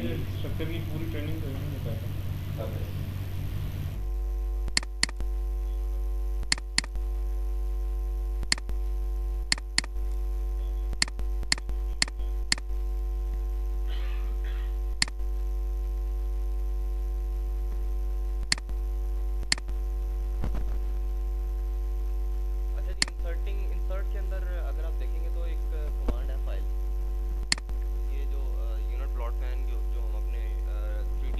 Structure की पूरी training तो नहीं बताया था। अच्छा जी, इंसर्ट के अंदर अगर आप देखेंगे तो एक कमांड है फाइल। ये जो यूनिट प्लॉट मैन जो जो हम अपने 3D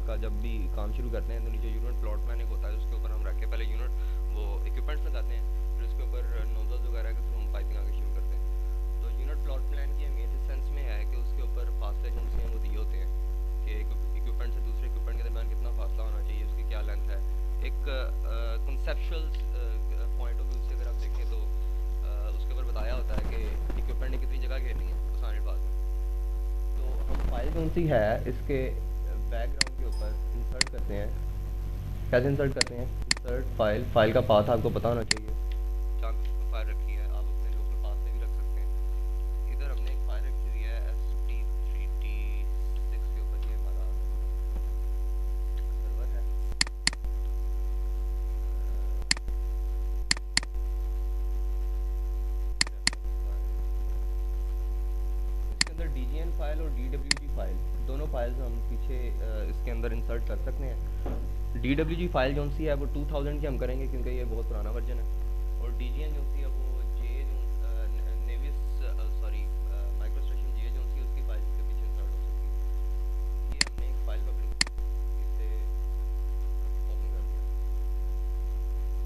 का जब भी काम शुरू करते हैं तो नीचे यूनिट प्लॉट मैन एक होता है, उसके ऊपर हम रख के पहले यूनिट वो इक्विपमेंट्स लगाते हैं, फिर उसके ऊपर नोजल्स वगैरह के थ्रू हम पाइपिंग आगे शुरू करते हैं। तो यूनिट प्लॉट प्लान की अहमियत इस सेंस में है कि उसके ऊपर फासले जो हैं वो दिए होते हैं कि इक्विपमेंट से दूसरे इक्विपमेंट के दरमियान कितना फासला होना चाहिए, उसकी क्या लेंथ है। एक कंसेप्चुअल पॉइंट ऑफ व्यू से अगर आप देखें तो उसके ऊपर बताया होता है कि इक्विपमेंट ने कितनी जगह घेरनी है आसान बात में। तो हम फाइल कौन सी है इसके बैकग्राउंड के ऊपर इंसर्ट करते हैं। कैसे इंसर्ट करते हैं? इंसर्ट फाइल, फाइल का पाथ आपको पता होना चाहिए। जहाँ पे फाइल रखी है आप अपने लोकल पाथ में भी रख सकते हैं। इधर हमने एक फाइल रखी हुई है ST3D6 के ऊपर, ये हमारा सर्वर है। इसके अंदर DGN फाइल और DWG फाइल दोनों फाइल्स हम पीछे इसके अंदर इंसर्ट कर सकते हैं। DWG फाइल जो सी है वो 2000 की हम करेंगे क्योंकि ये बहुत पुराना वर्जन है, और DGN जो सी है वो जे जो नेविस सॉरी माइक्रो स्टेशन जे जो सी उसकी फाइल के पीछे इंसर्ट हो सकती है। ये हमने एक फाइल पकड़ी, इसे ओपन कर दिया,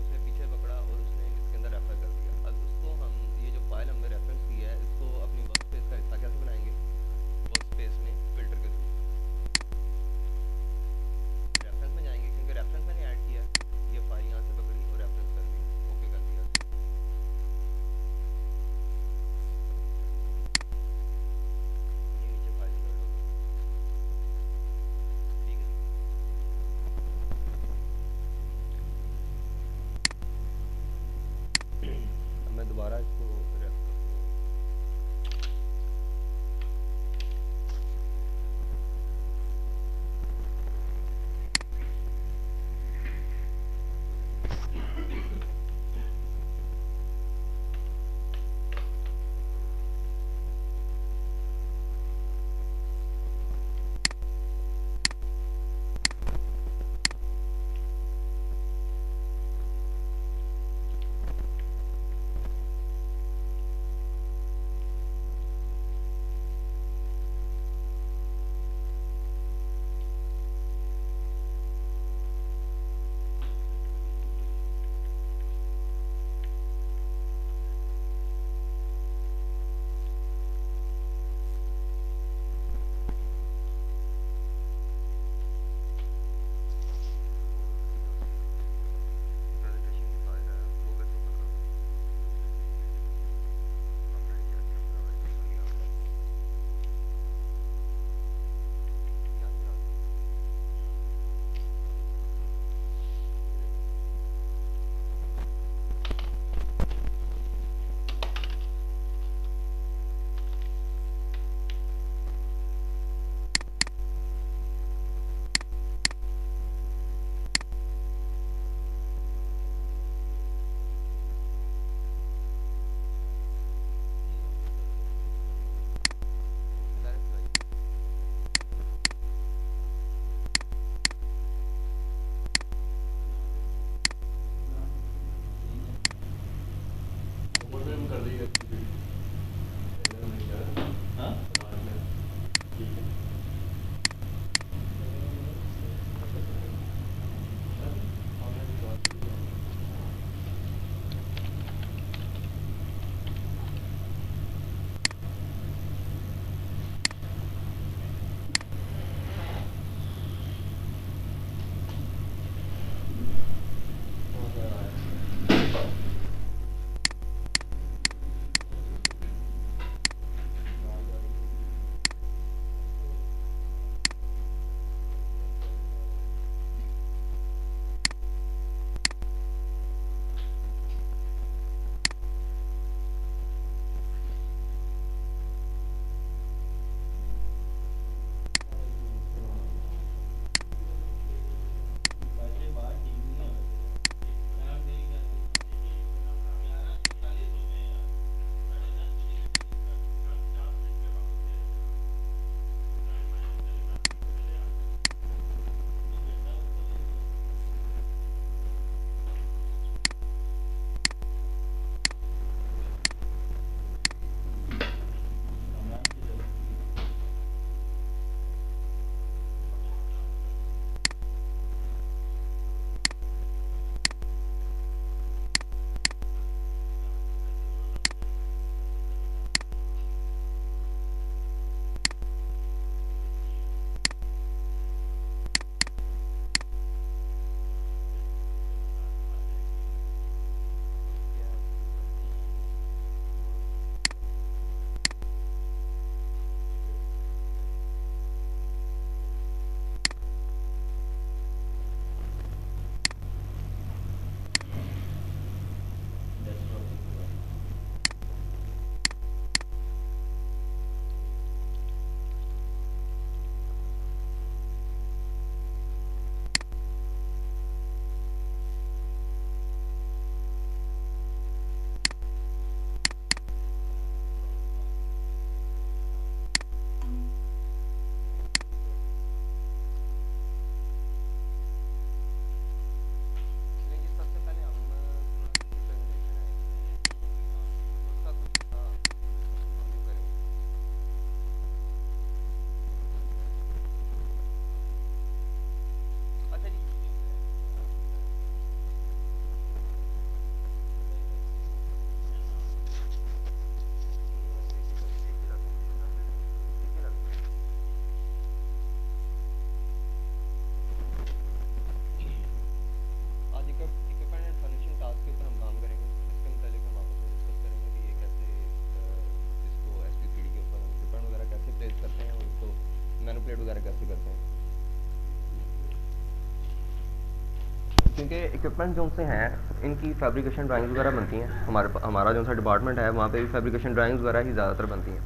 उसे पीछे पकड़ा और उसने इसके अंदर रेफर कर दिया। अब उसको हम ये जो फाइल हमने रेफरेंस की है इसको अपनी वर्क स्पेस का हिस्सा कैसे बनाएंगे? वर्क स्पेस में फिल्टर के थ्रू रेफरेंस में जाएंगे, क्योंकि रेफरेंस मैंने ऐड किया है। ये फाइल यहाँ से पकड़ी और रेफरेंस कर दी, ओके कर दिया। ये नीचे फाइल इंसर्ट हो गई, ठीक है। अब मैं दोबारा इसको रेफ करता हूँ। क्योंकि इक्विपमेंट जो से हैं इनकी फैब्रिकेशन ड्राइंग्स वगैरह बनती हैं, हमारा जो सा डिपार्टमेंट है वहाँ पे भी फैब्रिकेशन ड्राइंग्स वगैरह ही ज़्यादातर बनती हैं।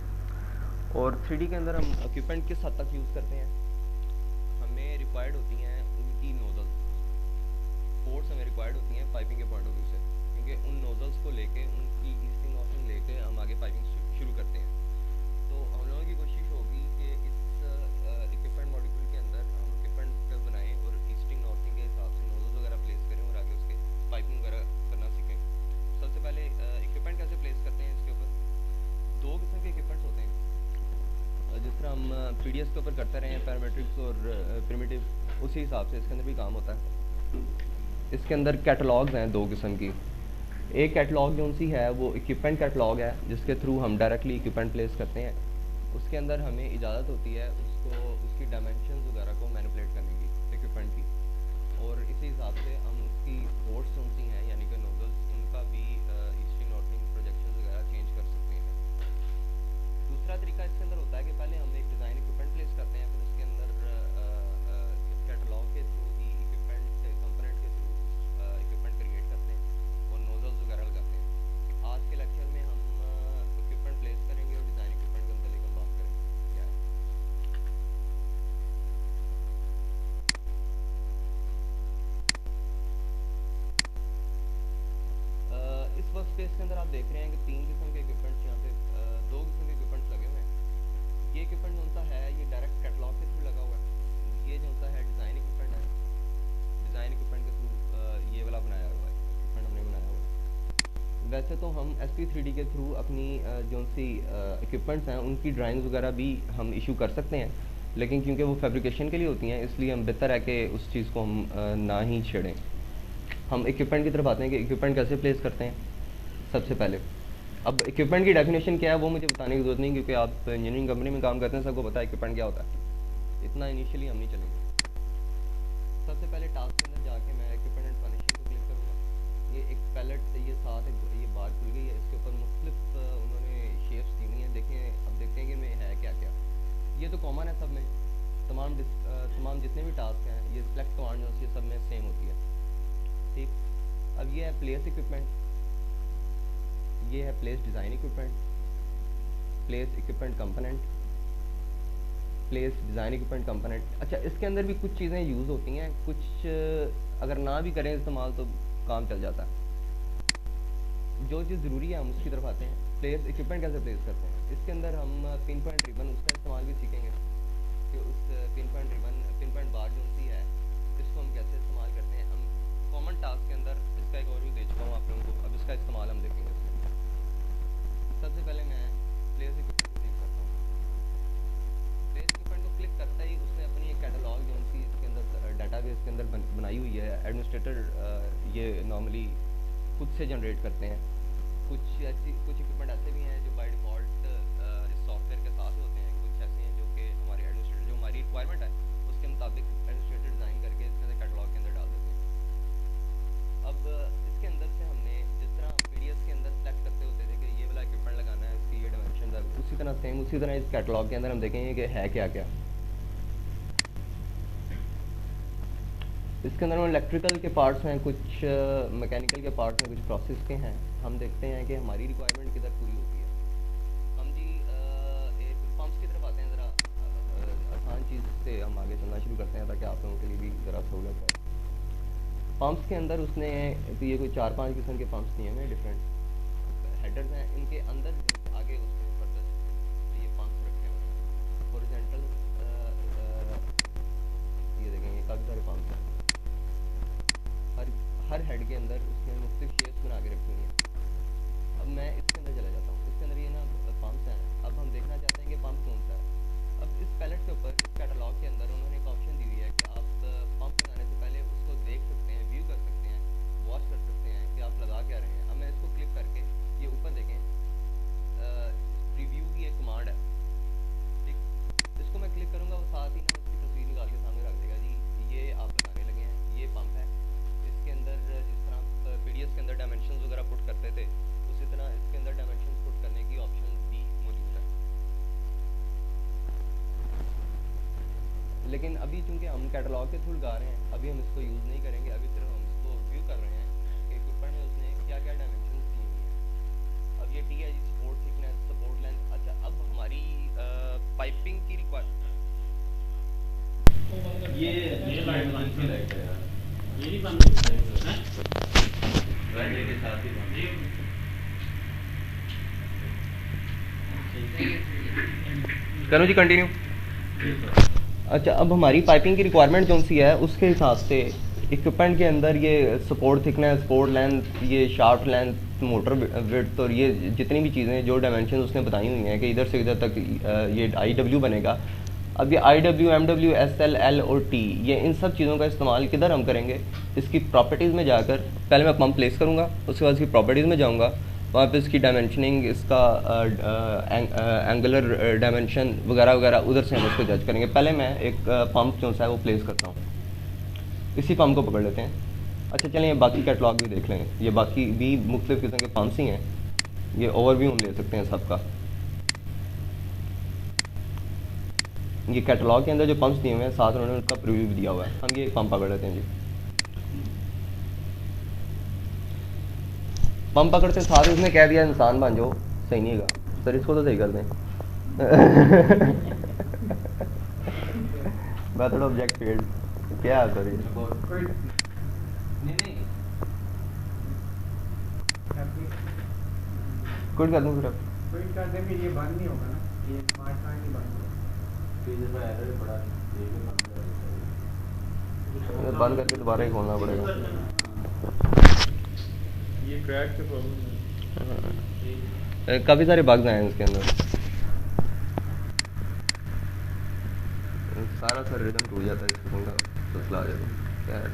और 3D के अंदर हम इक्विपमेंट किस हद तक यूज़ करते हैं, हमें रिक्वायर्ड होती हैं उनकी नोजल्स, पोर्ट्स हमें रिक्वायर्ड होती हैं पाइपिंग के पॉइंट ऑफ व्यू से, क्योंकि उन नोजल्स को लेके उनकी ईस्टिंग नॉर्थिंग लेके हम आगे पाइपिंग शुरू करते हैं। तो हम लोगों की कोशिश होगी कि इस इक्विपमेंट मॉड्यूल के अंदर हम इक्विपमेंट बनाएं और ईस्टिंग नॉर्थिंग के हिसाब से नोजल्स वगैरह प्लेस करें और आगे उसके पाइपिंग वगैरह करना सीखें। सबसे पहले इक्विपमेंट कैसे प्लेस करते हैं, इसके ऊपर दो किस्म के इक्विपमेंट्स होते हैं। जिस तरह हम PDS के ऊपर करते रहे हैं पैरामेट्रिक्स और प्रिमिटिव, उसी हिसाब से इसके अंदर भी काम होता है। इसके अंदर कैटलॉग्स हैं दो किस्म की। एक कैटलॉग जो सी है वो इक्विपमेंट कैटलॉग है, जिसके थ्रू हम डायरेक्टली इक्विपमेंट प्लेस करते हैं। उसके अंदर हमें इजाज़त होती है उसकी डायमेंशंस वगैरह को मैनिपुलेट करने की इक्विपमेंट की, और इसी हिसाब से हम उसकी पोर्ट्स जो सी हैं यानी कि नोजल्स, उनका भी ईस्टिंग नॉर्थिंग प्रोजेक्शंस वगैरह चेंज कर सकते हैं। दूसरा तरीका इसके अंदर होता है कि पहले हम एक डिज़ाइन इक्विपमेंट प्लेस करते हैं, फिर उसके अंदर कैटलॉग के थ्रू ही इक्विपमेंट कंपोनेंट के थ्रू इक्विपमेंट क्रिएट करते हैं और नोजल्स वगैरह लगाते हैं। आज के लेक्चर में हम इक्विपमेंट प्लेस करेंगे और डिज़ाइन इक्विपमेंट के मतलब हम बात करेंगे क्या है। इस वर्क स्पेस के अंदर आप देख रहे हैं कि तीन किस्म के इक्विपमेंट्स यहाँ पे दो किस्म के इक्विपमेंट्स लगे हुए हैं। ये इक्विपमेंट जो सा है ये डायरेक्ट कैटलॉग के थ्रू लगा हुआ है। ये जो सा है डिज़ाइन इक्विपमेंट है, डिज़ाइन इक्विपमेंट के थ्रू ये वाला बनाया हुआ है, इक्विपमेंट हमने बनाया हुआ है। वैसे तो हम SP3D के थ्रू अपनी जो सी इक्विपमेंट्स हैं उनकी ड्राइंग्स वगैरह भी हम इशू कर सकते हैं, लेकिन क्योंकि वो फैब्रिकेशन के लिए होती हैं इसलिए हम बेहतर है कि उस चीज़ को हम ना ही छेड़ें। हम इक्विपमेंट की तरफ आते हैं कि इक्विपमेंट कैसे प्लेस करते हैं। सबसे पहले अब इक्विपमेंट की डेफिनेशन क्या है वो मुझे बताने की ज़रूरत नहीं, क्योंकि आप इंजीनियरिंग कंपनी में काम करते हैं, सबको पता है इक्विपमेंट क्या होता है। इतना इनिशियली हम नहीं चलेंगे। सबसे पहले टास्क के अंदर जाके मैं इक्विपमेंट एंड फर्निशिंग को क्लिक करूँगा। ये एक पैलेट से ये साथ ये बार खुल गई है, इसके ऊपर मुख्तलिफ उन्होंने शेप्स दी हुई हैं। देखें, अब देखते हैं कि में है क्या क्या। ये तो कॉमन है सब में, तमाम जितने भी टास्क हैं ये सिलेक्ट कमांड जो सब में सेम होती है। ठीक, अब ये है प्लेस इक्विपमेंट, ये है place design equipment, place equipment component, place design equipment component. अच्छा, इसके अंदर भी कुछ चीज़ें यूज़ होती हैं, कुछ अगर ना भी करें इस्तेमाल तो काम चल जाता है। जो चीज़ ज़रूरी है हम उसकी तरफ आते हैं। प्लेस इक्विपमेंट कैसे प्लेस करते हैं, इसके अंदर हम पिन पॉइंट रिबन उसका इस्तेमाल भी सीखेंगे कि उस पिन पॉइंट बार जो सी है इसको हम कैसे इस्तेमाल करते हैं। हम कॉमन टास्क के अंदर इसका एक ओवरव्यू दे चुका हूँ आप लोगों को, अब इसका इस्तेमाल हम देखेंगे। सबसे पहले मैं प्लेस इक्विपमेंट को क्लिक करता हूँ। प्लेस इक्विपमेंट को क्लिक करता ही उसने अपनी एक कैटलॉग जो सी इसके अंदर डाटाबेस के अंदर बनाई हुई है। एडमिनिस्ट्रेटर ये नॉर्मली खुद से जनरेट करते हैं। कुछ इक्विपमेंट ऐसे भी हैं जो बाय डिफ़ॉल्ट इस सॉफ्टवेयर के साथ होते हैं, कुछ ऐसे हैं जो कि हमारे एडमिनिस्ट्रेटर जो हमारी रिक्वायरमेंट है उसके मुताबिक एडमिनिस्ट्रेटर डिज़ाइन करके इसके अंदर कैटलॉग के अंदर डाल देते हैं। अब इसके अंदर से हमने जिस तरह PDS के अंदर सेलेक्ट करते होते थे कि ये वाला इक्विपमेंट लगाना है, इसकी ये डायमेंशन है, उसी तरह इस कैटलॉग के अंदर हम देखेंगे कि है क्या क्या। इसके अंदर इलेक्ट्रिकल के पार्ट्स हैं, कुछ मैकेनिकल के पार्ट्स हैं, कुछ प्रोसेस के हैं। हम देखते हैं कि हमारी रिक्वायरमेंट किधर पूरी होती है। हम जी एक पंप्स की तरफ आते हैं। ज़रा आसान चीज़ से हम आगे चलना शुरू करते हैं ताकि आप लोगों के लिए भी ज़रा सहूलत है। पंप्स के अंदर उसने तो ये कोई 4-5 किस्म के पंप्स दिए हैं, डिफरेंट हेडर्स हैं। इनके अंदर आगे उसके फर्दर ये पंप्स रखे हुए हैं हॉरिजॉन्टल। ये देखेंगे काफ़ी सारे पंप्स हैं, हर हेड के अंदर उसने मुख्तलिफ शेप्स बना के रखी हुई हैं। अब मैं इसके अंदर चला जाता हूँ। इसके अंदर ये ना पंप्स हैं। अब हम देखना चाहते हैं कि पंप कौन सा है। अब इस पैलेट के ऊपर इस कैटलॉग के अंदर उन्होंने एक ऑप्शन दी हुई है कि आप पंप लगाने से पहले उसको देख सकते हैं, व्यू कर सकते हैं, वॉच कर सकते हैं कि आप लगा क्या रहे हैं। अब मैं इसको क्लिक करके ये ऊपर देखें, प्रीव्यू की एक कमांड है। ठीक, इसको मैं क्लिक करूँगा, वो साथ ही ना उसकी तस्वीर निकाल के सामने रख देगा। जी ये आप लगाने लगे हैं, ये पंप है। इसके अंदर जिस तरह PDS के अंदर डायमेंशंस वगैरह पुट करते थे, उसी तरह इसके अंदर डायमेंशंस पुट करने की ऑप्शन भी मौजूद है। लेकिन अभी चूंकि हम कैटलॉग के थ्रू लगा रहे हैं, अभी हम इसको यूज़ नहीं करेंगे। अभी सिर्फ हम इसको कर रहे हैं कि इक्विपमेंट में उसने क्या क्या डायमेंशंस दी हुई हैं। अब ये ठीक है जी, सपोर्ट थिकनेस, सपोर्ट लेंथ। अच्छा, अब हमारी पाइपिंग की ये लाइट बंद की लाइट है यार, ये नहीं बंद होती है लाइट के साथ ही बंद। करो जी कंटिन्यू। अच्छा, अब हमारी पाइपिंग की रिक्वायरमेंट जो सी है उसके हिसाब से इक्विपमेंट के अंदर ये सपोर्ट थिकनेस, सपोर्ट लेंथ, ये शाफ्ट लेंथ, मोटर विड्थ और ये जितनी भी चीज़ें जो डायमेंशन उसने बताई हुई हैं कि इधर से इधर तक ये IW बनेगा। अब ये IW, MW, SL, L और T, ये इन सब चीज़ों का इस्तेमाल किधर हम करेंगे? इसकी प्रॉपर्टीज़ में जाकर पहले मैं पंप प्लेस करूँगा, उसके बाद इसकी प्रॉपर्टीज़ में जाऊँगा, वहाँ पे इसकी डायमेंशनिंग, इसका एंगुलर डायमेंशन वगैरह वगैरह उधर से हम उसको जज करेंगे। पहले मैं एक पंप जो सा है वो प्लेस करता हूँ, इसी पंप को पकड़ लेते हैं। अच्छा चलें, ये बाकी कैटलॉग भी देख लें, ये बाकी भी मुख्तलिफ़ किस्म के पंप्स ही हैं, ये ओवरव्यू हम ले सकते हैं सबका। ये कैटलॉग के अंदर जो पंप्स दिए हुए हैं साथ उन्होंने उसका प्रीव्यू भी दिया हुआ है। हम ये पंप पकड़ लेते हैं जी, पंप पकड़ते साथ ही उसने कह दिया इंसान बन जाओ। सही नहीं है सर, इसको तो सही कर दें। मेथड ऑब्जेक्ट फील्ड क्या है सर? कुछ कर दूँ सिर्फ ये बंद नहीं होगा ना, ये स्मार्ट कार्ड नहीं बंद होगा। बंद करके दोबारा ही खोलना पड़ेगा। ये क्रैक के प्रॉब्लम है, काफ़ी सारे बग्स आए हैं इसके अंदर, सारा सर रिदम टूट जाता है इस किस्म का मसला आ जाता है। क्या है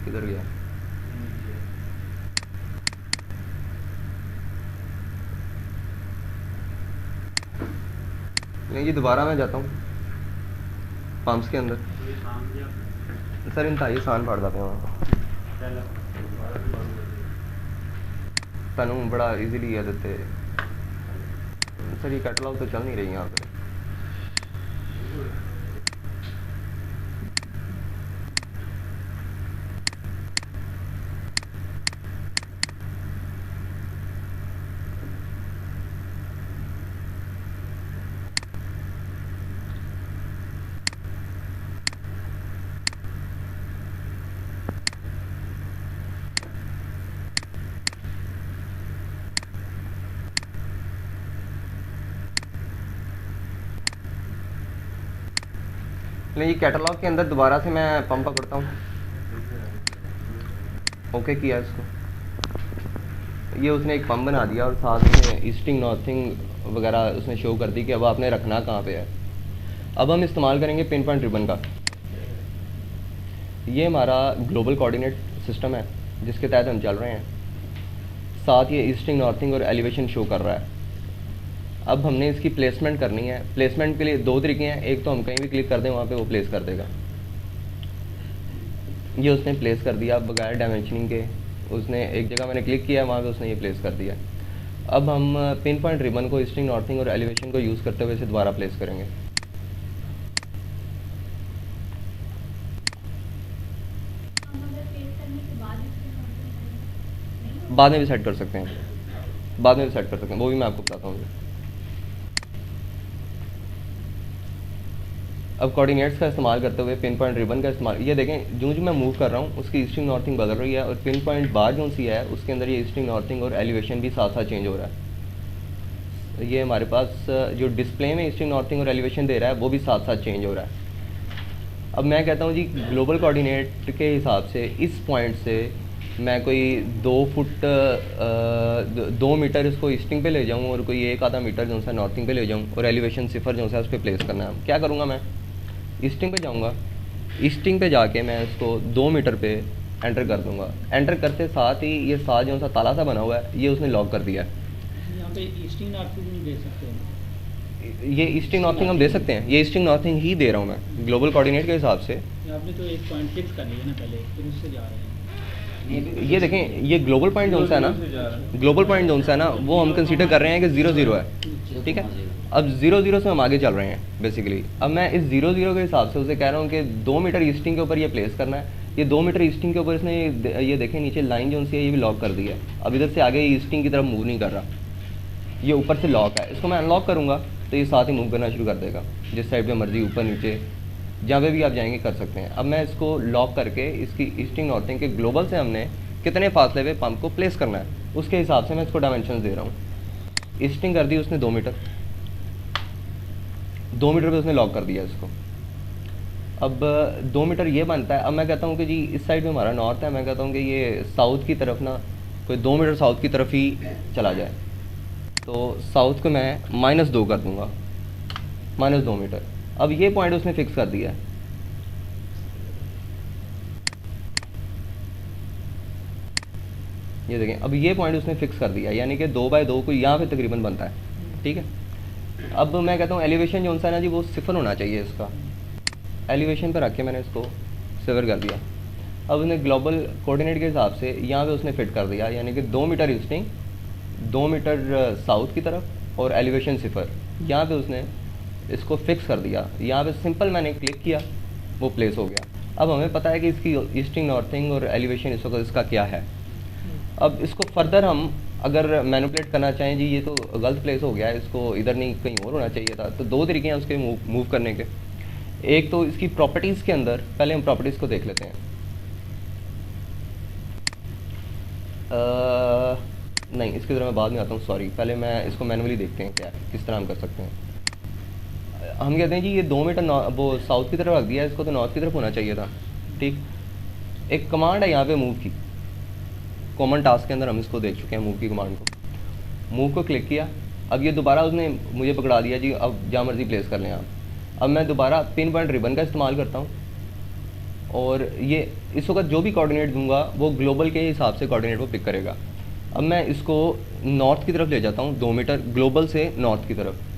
किधर गया? नहीं जी, दोबारा मैं जाता हूँ पंप्स के अंदर। सर इंतहाई आसान पड़ जाते हैं तनु बड़ा इजीली है देते। सर ये कैटलॉग तो चल नहीं रही यहाँ पे। नहीं, ये कैटलॉग के अंदर दोबारा से मैं पंप पकड़ता हूँ। ओके किया इसको, ये उसने एक पंप बना दिया और साथ में ईस्टिंग नॉर्थिंग वगैरह उसने शो कर दी कि अब आपने रखना कहाँ पे है। अब हम इस्तेमाल करेंगे पिन पॉइंट रिबन का। ये हमारा ग्लोबल कोऑर्डिनेट सिस्टम है जिसके तहत हम चल रहे हैं। साथ ये ईस्टिंग नॉर्थिंग और एलिवेशन शो कर रहा है। अब हमने इसकी प्लेसमेंट करनी है। प्लेसमेंट के लिए दो तरीके हैं, एक तो हम कहीं भी क्लिक कर दें वहाँ पे वो प्लेस कर देगा। ये उसने प्लेस कर दिया बगैर डायमेंशनिंग के। उसने एक जगह मैंने क्लिक किया, वहाँ पे उसने ये प्लेस कर दिया। अब हम पिन पॉइंट रिबन को ईस्टिंग नॉर्थिंग और एलिवेशन को यूज़ करते हुए इसे दोबारा प्लेस करेंगे। बाद में भी सेट कर सकते हैं, बाद में भी सेट कर सकते हैं, वो भी मैं आपको बताता हूँ। अब कोऑर्डिनेट्स का इस्तेमाल करते हुए पिन पॉइंट रिबन का इस्तेमाल, ये देखें जो मैं मूव कर रहा हूँ उसकी ईस्टिंग नॉर्थिंग बदल रही है और पिन पॉइंट बार जो सी है उसके अंदर ये ईस्टिंग नॉर्थिंग और एलिवेशन भी साथ साथ चेंज हो रहा है। ये हमारे पास जो डिस्प्ले में ईस्टिंग नॉर्थिंग और एलिवेशन दे रहा है वो भी साथ साथ चेंज हो रहा है। अब मैं कहता हूँ जी ग्लोबल कोऑर्डिनेट के हिसाब से इस पॉइंट से मैं कोई 2 फुट 2 मीटर इसको ईस्टिंग पे ले जाऊँ और कोई 1 मीटर जो सा नॉर्थिंग पे ले जाऊँ और एलिवेशन सिफर जो सा उस पर प्लेस करना है। क्या करूँगा, मैं ईस्टिंग पे जाऊँगा, ईस्टिंग पे जाके मैं इसको 2 मीटर पे एंटर कर दूँगा। एंटर करते साथ ही ये साथ जो सा ताला सा बना हुआ है ये उसने लॉक कर दिया है। यहाँ पे ईस्टिंग नॉर्थिंग नहीं दे सकते, ये ईस्टिंग नॉर्थिंग हम दे सकते हैं, ये ईस्टिंग नॉर्थिंग ही दे रहा हूँ मैं ग्लोबल कोऑर्डिनेट के हिसाब से। आपने तो एक पॉइंट फिक्स कर लिया ना पहले, फिर उससे जा रहे हैं। ये देखें, ये ग्लोबल पॉइंट जोन सा है ना, ग्लोबल पॉइंट जोन सा है ना, वो हम कंसीडर कर रहे हैं कि 0 0 है, ठीक है। अब 0 0 से हम आगे चल रहे हैं बेसिकली। अब मैं इस 0 0 के हिसाब से उसे कह रहा हूँ कि 2 मीटर ईस्टिंग के ऊपर ये प्लेस करना है। ये 2 मीटर ईस्टिंग के ऊपर इसने ये देखें नीचे लाइन जोन सी है, ये भी लॉक कर दी है। अब इधर से आगे ईस्टिंग की तरफ मूव नहीं कर रहा, ये ऊपर से लॉक है। इसको मैं अनलॉक करूँगा तो ये साथ ही मूव करना शुरू कर देगा, जिस साइड पे मर्जी, ऊपर नीचे, जहाँ पे भी आप जाएंगे कर सकते हैं। अब मैं इसको लॉक करके इसकी ईस्टिंग नॉर्थिंग के ग्लोबल से हमने कितने फासले पे पंप को प्लेस करना है, उसके हिसाब से मैं इसको डायमेंशन दे रहा हूँ। ईस्टिंग कर दी उसने 2 मीटर, 2 मीटर पे उसने लॉक कर दिया इसको। अब 2 मीटर ये बनता है। अब मैं कहता हूँ कि जी इस साइड में हमारा नॉर्थ है, मैं कहता हूँ कि ये साउथ की तरफ ना कोई 2 मीटर साउथ की तरफ ही चला जाए, तो साउथ को मैं -2 कर दूँगा, -2 मीटर। अब ये पॉइंट उसने फिक्स कर दिया है, ये देखें। अब ये पॉइंट उसने फिक्स कर दिया, यानी कि 2 बाय 2 को यहाँ पे तकरीबन बनता है, ठीक है। अब मैं कहता हूँ एलिवेशन जो सा है ना जी, वो 0 होना चाहिए इसका। एलिवेशन पर रख के मैंने इसको 0 कर दिया। अब उसने ग्लोबल कोऑर्डिनेट के हिसाब से यहाँ पे उसने फिट कर दिया, यानी कि 2 मीटर ईस्टिंग, 2 मीटर साउथ की तरफ और एलिवेशन 0। यहाँ पे उसने इसको फिक्स कर दिया। यहाँ पे सिंपल मैंने क्लिक किया, वो प्लेस हो गया। अब हमें पता है कि इसकी ईस्टिंग नॉर्थिंग और एलिवेशन इस वक्त इसका क्या है। अब इसको फर्दर हम अगर मैनिपुलेट करना चाहें, जी ये तो गलत प्लेस हो गया है, इसको इधर नहीं कहीं और होना चाहिए था, तो 2 तरीके हैं उसके मूव करने के। एक तो इसकी प्रॉपर्टीज़ के अंदर, पहले हम प्रॉपर्टीज़ को देख लेते हैं। नहीं, इसकी तरह मैं बाद में आता हूँ, सॉरी। पहले मैं इसको मैनुअली देखते हैं क्या किस तरह हम कर सकते हैं। हम कहते हैं जी ये 2 मीटर वो साउथ की तरफ रख दिया, इसको तो नॉर्थ की तरफ होना चाहिए था, ठीक। एक कमांड है यहाँ पे मूव की, कॉमन टास्क के अंदर हम इसको देख चुके हैं, मूव की कमांड को। मूव को क्लिक किया, अब ये दोबारा उसने मुझे पकड़ा दिया जी, अब जहाँ मर्जी प्लेस कर लें आप। अब मैं दोबारा पिन पॉइंट रिबन का इस्तेमाल करता हूँ, और ये इस वक्त जो भी कोऑर्डिनेट दूंगा वो ग्लोबल के हिसाब से कोऑर्डिनेट वो पिक करेगा। अब मैं इसको नॉर्थ की तरफ ले जाता हूँ, 2 मीटर ग्लोबल से नॉर्थ की तरफ।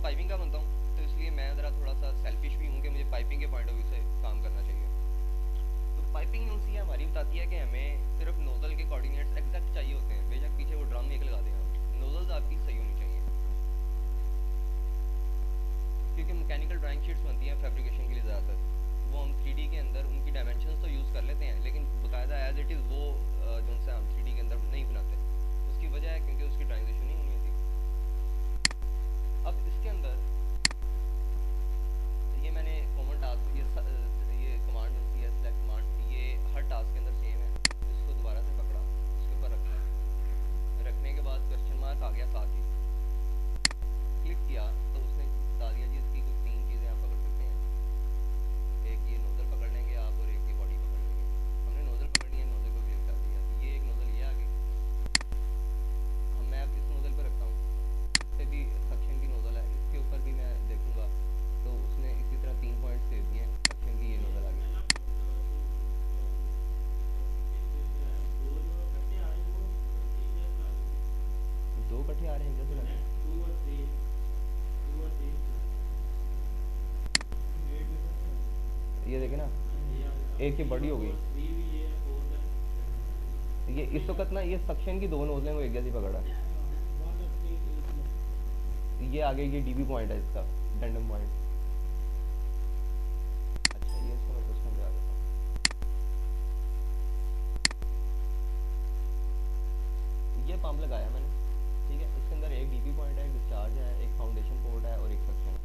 पाइपिंग का बनता हूँ, तो इसलिए मैं ज़रा थोड़ा सा सेल्फिश भी हूँ कि मुझे पाइपिंग के पॉइंट ऑफ व्यू से काम करना चाहिए। तो पाइपिंग यूनिसी हमारी बताती है कि हमें सिर्फ नोजल के कोऑर्डिनेट्स एग्जैक्ट चाहिए होते हैं, बेशक पीछे वो ड्रम एक लगा दें, नोजल्स आपकी सही होनी चाहिए, क्योंकि मैकेनिकल ड्राइंग शीट्स बनती हैं फैब्रिकेशन के लिए ज़्यादातर, वो हम 3D के अंदर उनकी डायमेंशंस तो यूज़ कर लेते हैं, लेकिन बाकायदा एज इट इज़ वो जो से हम 3D के अंदर नहीं बनाते। उसकी वजह है क्योंकि उसकी ड्राइंग नहीं होनी होती। अब इसके अंदर ये मैंने कॉमन टास्क, ये कमांड होती है सेलेक्ट कमांड, ये हर टास्क के अंदर सेम है। इसको दोबारा से पकड़ा, इसके ऊपर रखना है, रखने के बाद क्वेश्चन मार्क आ गया, साथ ही क्लिक किया तो उसने बता दिया जी इसकी कुछ 3 चीज़ें आप पकड़ सकते हैं, एक ये नोजल पकड़ लेंगे आप और एक ये बॉडी पकड़ लेंगे। एक ये बड़ी हो गई, ये इस वक्त ना ये सक्शन की दो नोजलें वो एक जैसी पकड़ा है। ये आगे ये डीबी पॉइंट है इसका, डेंडम पॉइंट। अच्छा ये इसको मैं कुछ समझा देता हूँ। ये पंप लगाया मैंने, ठीक है। इसके अंदर एक डीपी पॉइंट है, डिस्चार्ज है, एक फाउंडेशन पोर्ट है और एक सक्शन है।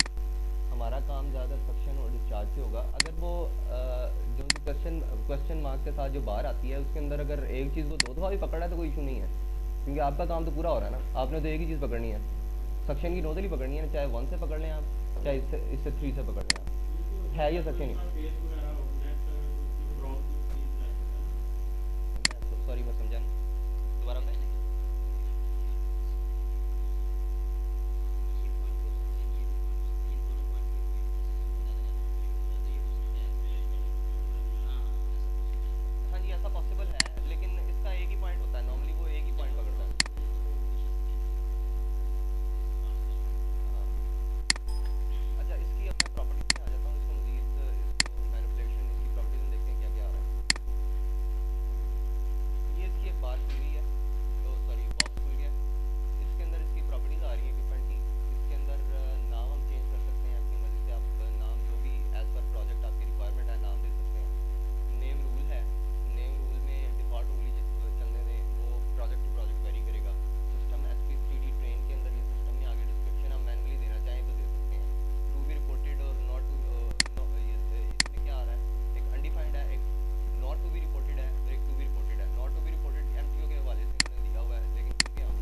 हमारा काम ज़्यादा सक्शन और डिस्चार्ज से होगा। अगर वो जो क्वेश्चन मार्क के साथ जो बाहर आती है उसके अंदर अगर एक चीज़ को दो दफ़ा भी पकड़ा है तो कोई इशू नहीं है, क्योंकि आपका काम तो पूरा हो रहा है ना। आपने तो एक ही चीज़ पकड़नी है, सक्शन की नोजल ही पकड़नी है, चाहे 1 से पकड़ लें आप, चाहे इससे 3 से पकड़ लें आप। है ये सक्शन ही, सॉरी मैं समझा नहीं, दोबारा बताएं। हाँ जी ऐसा पॉसिबल है, लेकिन इसका एक ही पॉइंट होता है, नॉर्मली वो एक ही पॉइंट पकड़ता है। हाँ अच्छा, इसकी अब मैं प्रॉपर्टीज में आ जाता हूँ। इसको मजीद इसको मैनिपुलेशन, इसकी प्रॉपर्टीज में देखते हैं क्या क्या आ रहा है। ये इसकी एक बार खुल गई है, तो सॉरी बॉक्स खुल गया। इसके अंदर इसकी प्रॉपर्टीज आ रही है डिफरेंट की। इसके अंदर नाम हम चेंज कर सकते हैं अपनी मर्जी से, आप नाम जो भी एज पर प्रोजेक्ट आपकी रिक्वायरमेंट है नाम दे सकते हैं। नेम रूल है, नेम रूल में डिफ़ॉल्ट रूल ही चलने दें, वो प्रोजेक्ट टू प्रोजेक्ट वेरी करेगा। सिस्टम SP3D ट्रेन के अंदर ये सिस्टम में आगे डिस्क्रिप्शन हम मैनुअली देना चाहें तो दे सकते हैं। टू बी रिपोर्टेड और नॉट टू, इसमें क्या आ रहा है, एक अनडिफाइंड है, एक नॉट टू बी रिपोर्टेड है और एक टू बी रिपोर्टेड है। Not to be reported MTO के हवाले से इन्होंने दिया हुआ है, लेकिन क्योंकि हम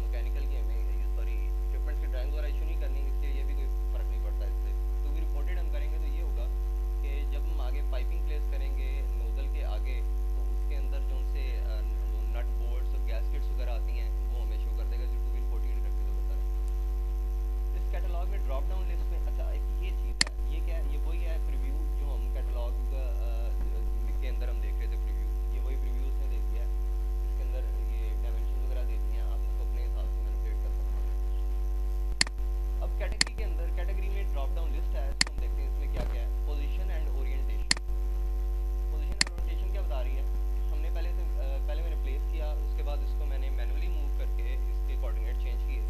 मैकेनिकल की हमें सॉरी इक्विपमेंट्स की ड्राइंग द्वारा इशू नहीं करनी, इसलिए ये भी कोई फ़र्क नहीं पड़ता इससे। टू बी रिपोर्टेड हम करेंगे तो ये होगा कि जब हम आगे पाइपिंग प्लेस करेंगे नोजल के आगे, तो उसके अंदर जो उनसे नट बोल्ट्स और गैस्केट्स वगैरह आती हैं वो हमें शो कर देगा, जो टू बी रिपोर्टेड करके तो बेहतर है। इस कैटलॉग में ड्रॉप डाउन लिस्ट में अच्छा एक ये चीज़ है, ये क्या है, ये वही है प्रीव्यू जो हम कैटलॉग के अंदर हम देख रहे थे प्रीव्यू, ये वही प्रीव्यू उसने दे दिया है। इसके अंदर ये डायमेंशन वगैरह दे दिए हैं, आप इसको अपने हिसाब से मैनिपुलेट कर सकते हैं। अब कैटेगरी के अंदर, कैटेगरी में ड्रॉप डाउन लिस्ट है, इसको हम देखते हैं इसमें क्या क्या है। Position and orientation, position and orientation क्या बता रही है, हमने पहले मैंने प्लेस किया, उसके बाद इसको मैंने मैनुअली मूव करके इसके कोऑर्डिनेट चेंज किए।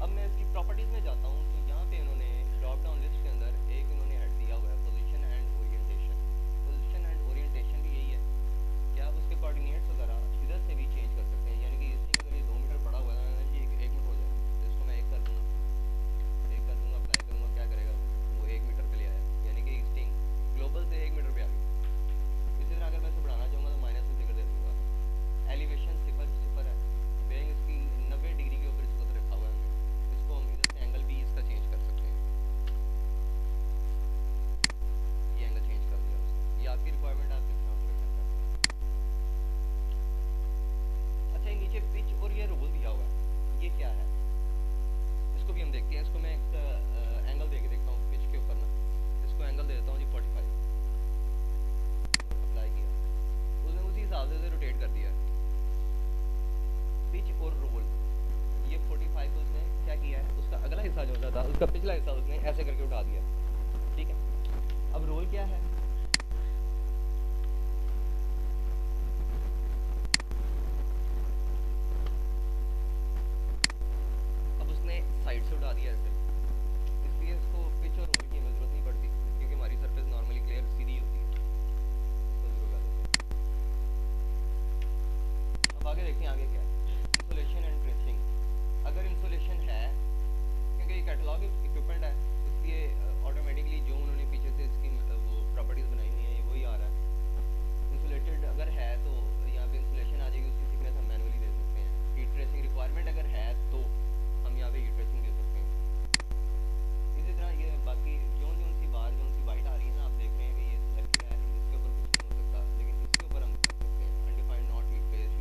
अब मैं इसकी प्रॉपर्टीज़ में जाता हूँ, तो यहाँ पे इन्होंने ड्रॉप डाउन लिस्ट के अंदर एक इन्होंने हेड दिया हुआ है position and orientation. Position and orientation भी यही है कि आप उसके कोऑर्डिनेट्स वगैरह इधर से भी चेंज कर सकते हैं। यानी कि इसमें अगर ये 2 मीटर पड़ा हुआ है जी, 1 मीटर हो जाए तो इसको मैं 1 कर दूँगा, अप्लाई करूँगा, क्या करेगा वो 1 मीटर पे ले आया, यानी कि स्टिंग ग्लोबल से 1 मीटर पे आ गई। इसी तरह अगर मैं इसे बढ़ाना चाहूँगा तो माइनस से कर दे दूँगा। एलिवेशन सिफर है, बेयरिंग इसकी 90 डिग्री के ऊपर इसको रखा हुआ है, इसको हम इधर से एंगल भी इसका चेंज कर सकते हैं। ये एंगल चेंज कर दिया उसने, ये आपकी रिक्वायरमेंट आप किस तरह से रख सकते हैं। अच्छा ये नीचे पिच और ये रोल दिया हुआ है, ये क्या है, इसको भी हम देखते हैं। इसको मैं एक एंगल दे के देखता हूँ पिच के ऊपर ना, इसको एंगल दे देता हूँ जी 45, अप्लाई किया, उसने उसी हिसाब से रोटेट कर दिया। पिच और रोल, ये 45 उसने क्या किया है, उसका अगला हिस्सा जो होता था उसका पिछला हिस्सा उसने ऐसे करके उठा दिया, ठीक है। अब रोल क्या है, अब उसने साइड से उठा दिया ऐसे, इसलिए इसको पिच और रोल की हमें जरूरत नहीं पड़ती, क्योंकि हमारी सरफेस नॉर्मली क्लियर सीधी होती है। इसको जरूर कर देते हैं। अब आगे देखते हैं आगे क्या है, इंसुलेशन एंड ट्रेसिंग। अगर इंसुलेशन है, क्योंकि ये कैटलॉग इक्विपमेंट है, इसलिए ऑटोमेटिकली जो उन्होंने पीछे से इसकी वो प्रॉपर्टीज़ बनाई हुई हैं ये वही आ रहा है। इंसुलेटेड अगर है तो यहाँ पे इंसुलेशन आ जाएगी, उसकी थिकनेस हम मैनुअली दे सकते हैं। हीट ट्रेसिंग रिक्वायरमेंट अगर है तो हम यहाँ पे हीट ट्रेसिंग दे सकते हैं। इसी तरह ये बाकी जो सी बार जो सी वाइट आ रही है ना, आप देख रहे हैं कि ये सिलेक्ट है, इसके ऊपर कुछ नहीं हो सकता, लेकिन इसके ऊपर हम कर सकते हैं। अनडिफाइंड नॉट हीट ट्रेस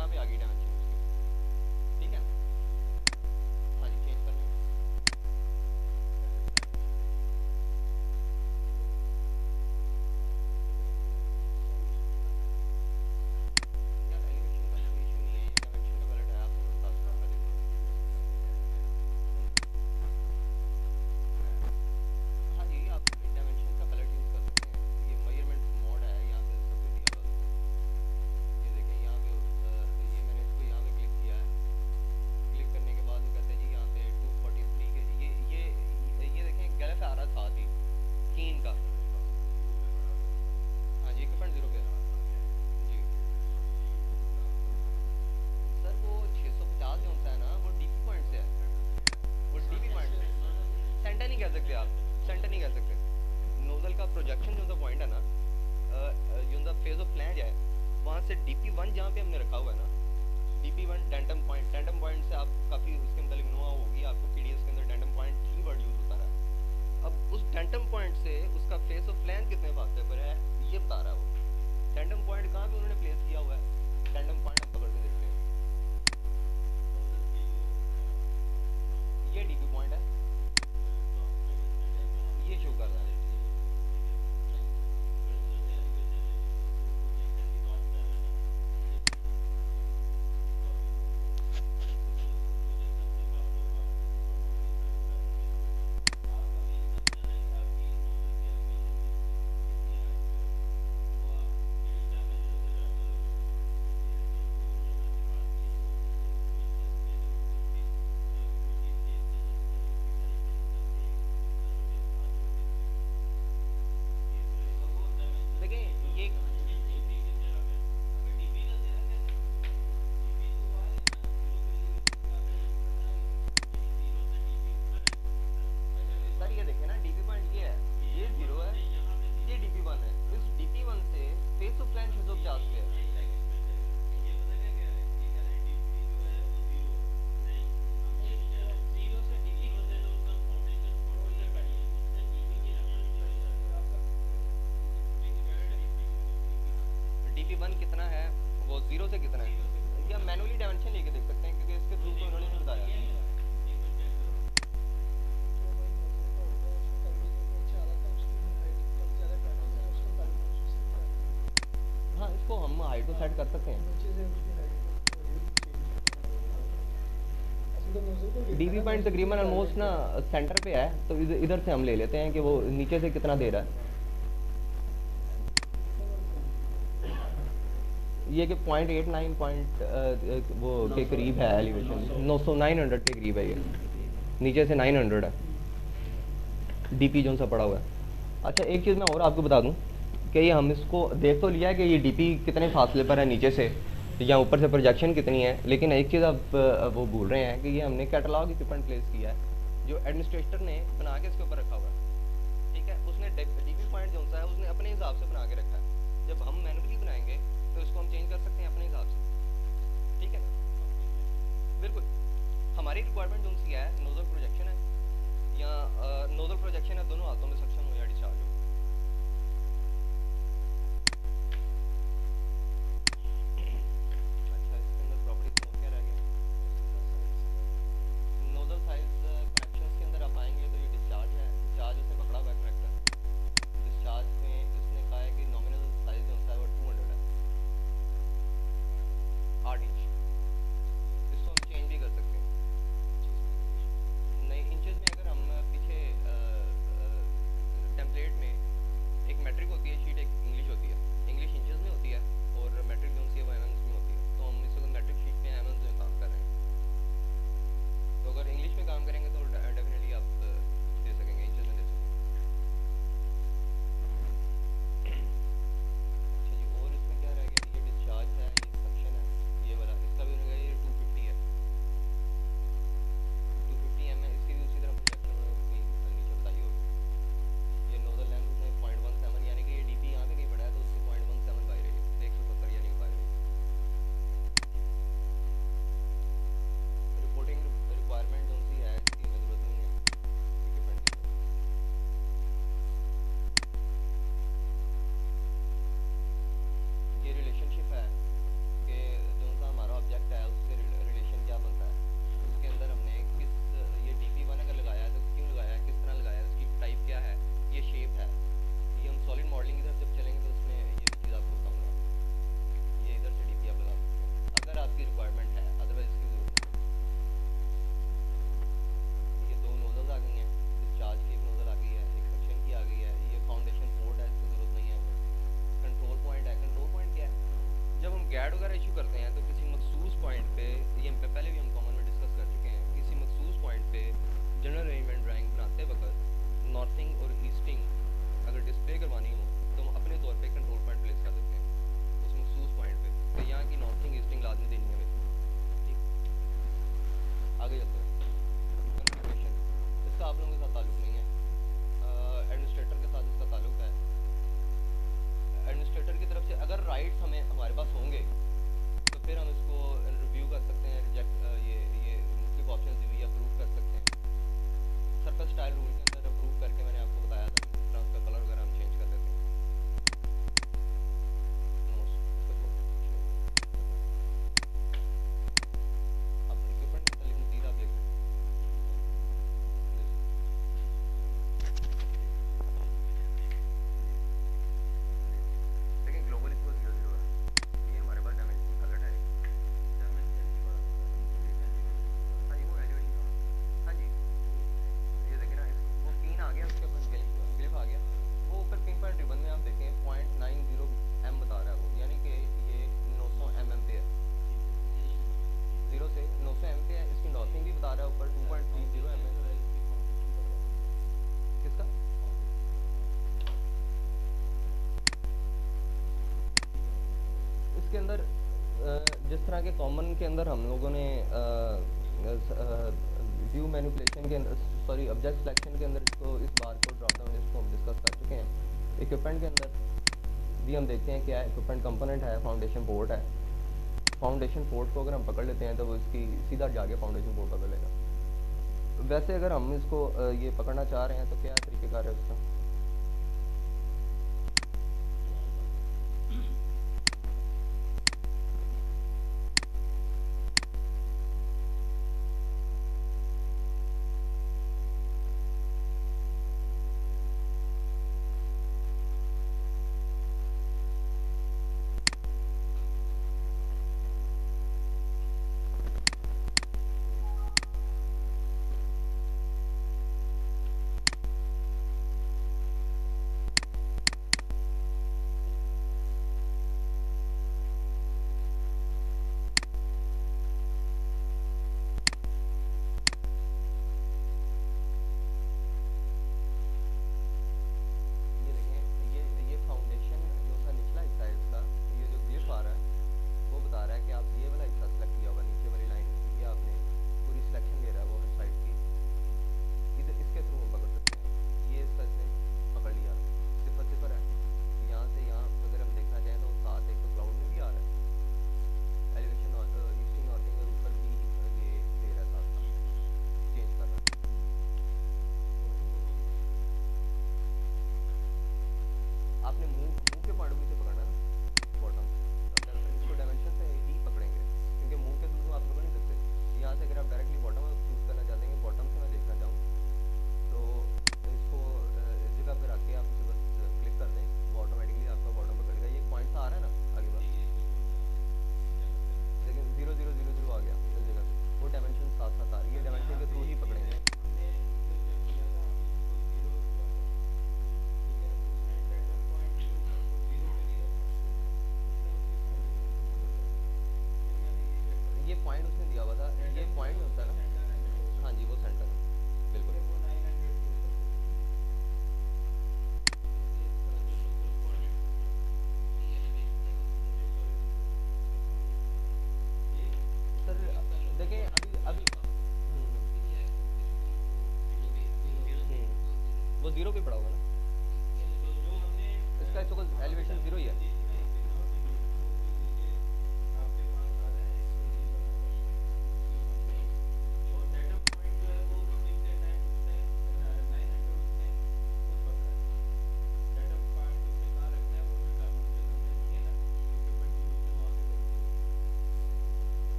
यहाँ पे आ गई डायमेंशन उसकी, ठीक है। हाँ जी, चेंज कर लें। यार एलिवेशन का कोई इशू नहीं है, ये डायमेंशन का पैलेट है, आप टास्क कर देंगे। हाँ जी, आप डायमेंशन का पैलेट यूज़ कर सकते हैं, ये मेजरमेंट मोड है, यहाँ पे सब कुछ दिया हुआ है। ये देखें यहाँ पे ये मैंने इसको यहाँ पे क्लिक किया है, क्लिक करने के बाद वो कहते हैं जी यहाँ पे 243 के ये देखें गैलेफ आ रहा था जी कीन का। हाँ जी 1.0 पे जी सर, वो 650 जो है ना वो डीपी पॉइंट से है, वो डीपी पॉइंट से सेंटर नहीं कह सकते आप, सेंटर नहीं कह सकते। नोजल का प्रोजेक्शन जो पॉइंट है ना, जो फेज ऑफ फ्लैंज है, वहाँ से DP1 जहाँ पे हमने रखा हुआ है ना, DP1 डेंटम पॉइंट से आप काफ़ी उसके मतलब नो होगी आपको, PDS के अंदर डेंटम पॉइंट ही वर्ड यूज़ होता है। अब उस डेंटम पॉइंट से उसका फेस ऑफ फ्लैंज कितने फासले पर है ये बता रहा है वो। डेंटम पॉइंट कहाँ पे उन्होंने प्लेस किया हुआ है, डेंटम पॉइंट हम पकड़ के देखते हैं, ये DP पॉइंट है, ये शो कर रहा है। DP1 कितना है, वो 0 से कितना है, या मैनुअली डायमेंशन लेके देख सकते हैं, क्योंकि इसके थ्रू तो उन्होंने नहीं बताया। हाँ, इसको हम हाइट टू सेट कर सकते हैं। DP पॉइंट तकरीबन ऑलमोस्ट ना सेंटर पे है, तो इधर से हम ले लेते हैं कि वो नीचे से कितना दे रहा है। ये कि 0.89 पॉइंट वो के करीब है एलिवेशन, 900 के करीब है, ये नीचे से 900 है DP जो सा पड़ा हुआ है। अच्छा, एक चीज़ मैं और आपको बता दूं कि ये हम इसको देख तो लिया है कि ये DP कितने फासले पर है नीचे से या ऊपर से प्रोजेक्शन कितनी है, लेकिन एक चीज़ आप वो भूल रहे हैं कि ये हमने कैटलॉग इक्विपमेंट प्लेस किया है जो एडमिनिस्ट्रेटर ने बना के इसके ऊपर रखा हुआ है, ठीक है। उसने DP पॉइंट जो है उसने अपने हिसाब से बना के रखा है, जब हम मैनुअली बनाएंगे तो इसको हम चेंज कर सकते हैं अपने हिसाब से, ठीक है। बिल्कुल हमारी रिक्वायरमेंट जो सी है नोजल प्रोजेक्शन है या नोजल प्रोजेक्शन है, दोनों हाथों में सक्शन हो या डिस्चार्ज हो। अच्छा, इसके अंदर प्रॉपर्टीज में क्या रह गया, नोजल साइज कनेक्शंस के अंदर आप आएंगे तो ये डिस्चार्ज है, डिस्चार्ज उसे पकड़ा हुआ है कनेक्टर। डिस्चार्ज में इसने कहा है कि नॉमिनल साइज जो है वो 200 है, 8 इंच। इसको हम चेंज भी कर सकते हैं। नहीं, इंचेस में अगर हम पीछे तरह के कॉमन के अंदर हम लोगों ने व्यू मैनिपुलेशन के अंदर, सॉरी ऑब्जेक्ट सिलेक्शन के अंदर इसको, इस बार को ड्रॉप डाउन लिस्ट को हम डिस्कस कर चुके हैं। इक्विपमेंट के अंदर भी हम देखते हैं क्या है, इक्विपमेंट कंपोनेंट है, फाउंडेशन पोर्ट है। फाउंडेशन पोर्ट को अगर हम पकड़ लेते हैं तो वो इसकी सीधा जाके फाउंडेशन पोर्ट पकड़ लेगा। वैसे अगर हम इसको ये पकड़ना चाह रहे हैं तो क्या तरीक़ेकार है उसका? वो जीरो पे पड़ा होगा ना, इसका इसको एलिवेशन जीरो ही है।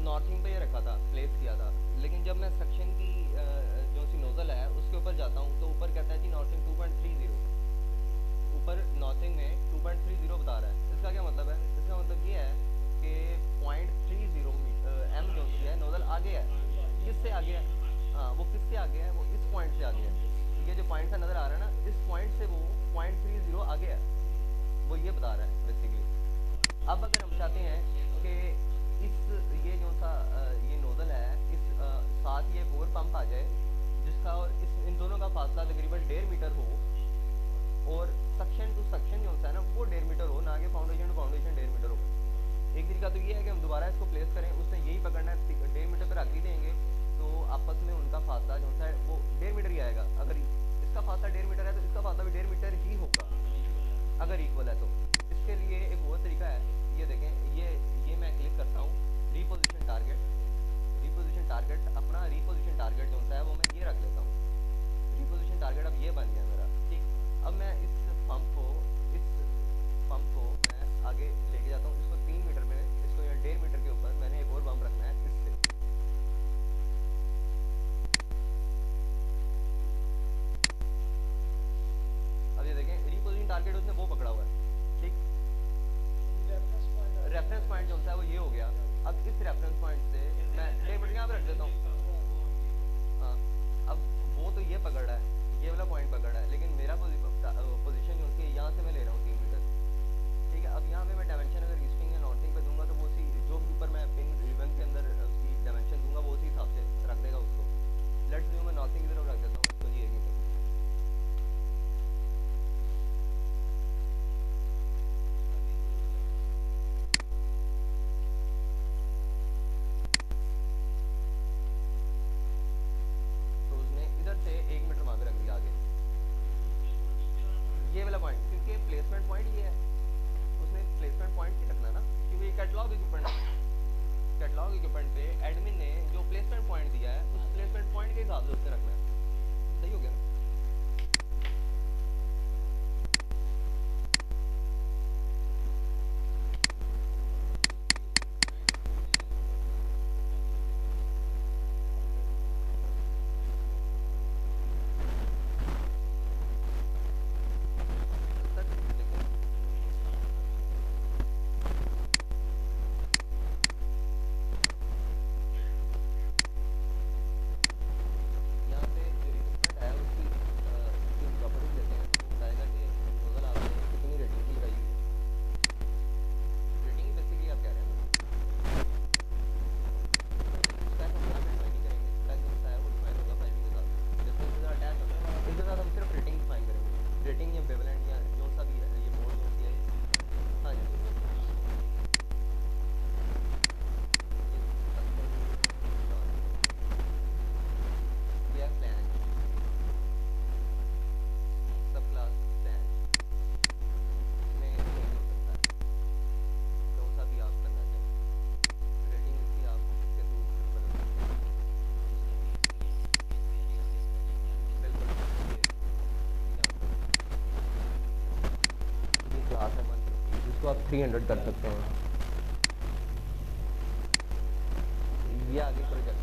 नॉर्थिंग पे ये रखा था, प्लेस किया था, लेकिन जब मैं सेक्शन की जो सी नोजल है उसके ऊपर जाता हूँ तो ऊपर कहता है जी नॉर्थिंग 2.30, ऊपर नॉर्थिंग में 2.30 बता रहा है। इसका क्या मतलब है? इसका मतलब ये है कि 0.30 एम जो सी है नोजल आगे है। किससे आगे है? हाँ, वो किससे आगे है? वो इस पॉइंट से आगे है। ये जो पॉइंट सा नज़र आ रहा है ना, इस पॉइंट से वो 0.30 आगे है, वो ये बता रहा है बेसिकली। अब अगर हम चाहते हैं कि इस ये जो सा ये नोजल है, इस साथ ये बोर पंप आ जाए जिसका सा और इन दोनों का फासला तकरीबन 1.5 मीटर हो और सक्शन टू सक्शन जो है ना वो 1.5 मीटर हो, ना कि फाउंडेशन टू फाउंडेशन 1.5 मीटर हो। एक तरीका तो ये है कि हम दोबारा इसको प्लेस करें, उसने यही पकड़ना है, 1.5 मीटर पर रख ही देंगे तो आपस में उनका फासला जो है वो 1.5 मीटर ही आएगा। अगर इसका फासला 1.5 मीटर है तो इसका फासला भी 1.5 मीटर ही होगा अगर इक्वल है तो। इसके लिए एक और तरीका है, ये देखें, ये मैं क्लिक करता हूँ रीपोजिशन टारगेट। रीपोजिशन टारगेट, अपना रीपोजिशन टारगेट जो है वो मैं ये रख लेता हूँ। रीपोजिशन टारगेट अब ये बन गया मेरा, ठीक। अब मैं इस पंप को मैं आगे लेके जाता हूँ, इसको 3 मीटर पे, इसको यहाँ 1.5 मीटर के ऊपर मैंने एक और पंप रखना है इससे। अब ये देखें रीपोजिशन टारगेट उसने वो पकड़ा हुआ है, ठीक। रेफरेंस पॉइंट जो है वो ये हो गया। अब इस रेफरेंस पॉइंट से मैं 1.5 मीटर यहाँ पे रख देता हूँ। हाँ, अब वो तो ये पकड़ रहा है, ये वाला पॉइंट पकड़ रहा है, लेकिन मेरा पोजीशन जो है यहाँ से मैं ले रहा हूँ 3 मीटर, ठीक है। अब यहाँ पे मैं डायमेंशन अगर ईस्टिंग या नॉर्थिंग पे दूंगा तो वो उसी जो भी ऊपर मैं पिन रिबन के अंदर उसकी डायमेंशन दूंगा वो उसी हिसाब से रख देगा उसको। लेट्स से मैं नॉर्थिंग की तरफ रख देता हूँ इसको जी 1 मीटर। तो उसने इधर से 1 मीटर वहाँ पे रख दिया आगे ये वाला पॉइंट, क्योंकि प्लेसमेंट पॉइंट ये है, उसने प्लेसमेंट पॉइंट ही रखना ना, क्योंकि ये कैटलॉग इक्विपमेंट है। कैटलॉग इक्विपमेंट पे एडमिन ने जो प्लेसमेंट पॉइंट दिया है उस प्लेसमेंट पॉइंट के हिसाब से उसने रखना है। सही हो गया ना? इसको आप 300 कर सकते हैं। ये आगे प्रोजेक्ट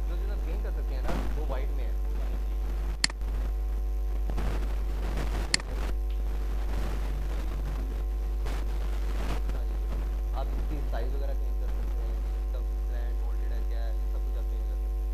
जो चीज़ आप गेन कर सकते हैं ना वो वाइट में है। आप इसकी साइज वगैरह चेंज कर सकते हैं, सब ब्रांड वोल्टेड है क्या है, सब कुछ आप चेंज कर सकते हैं।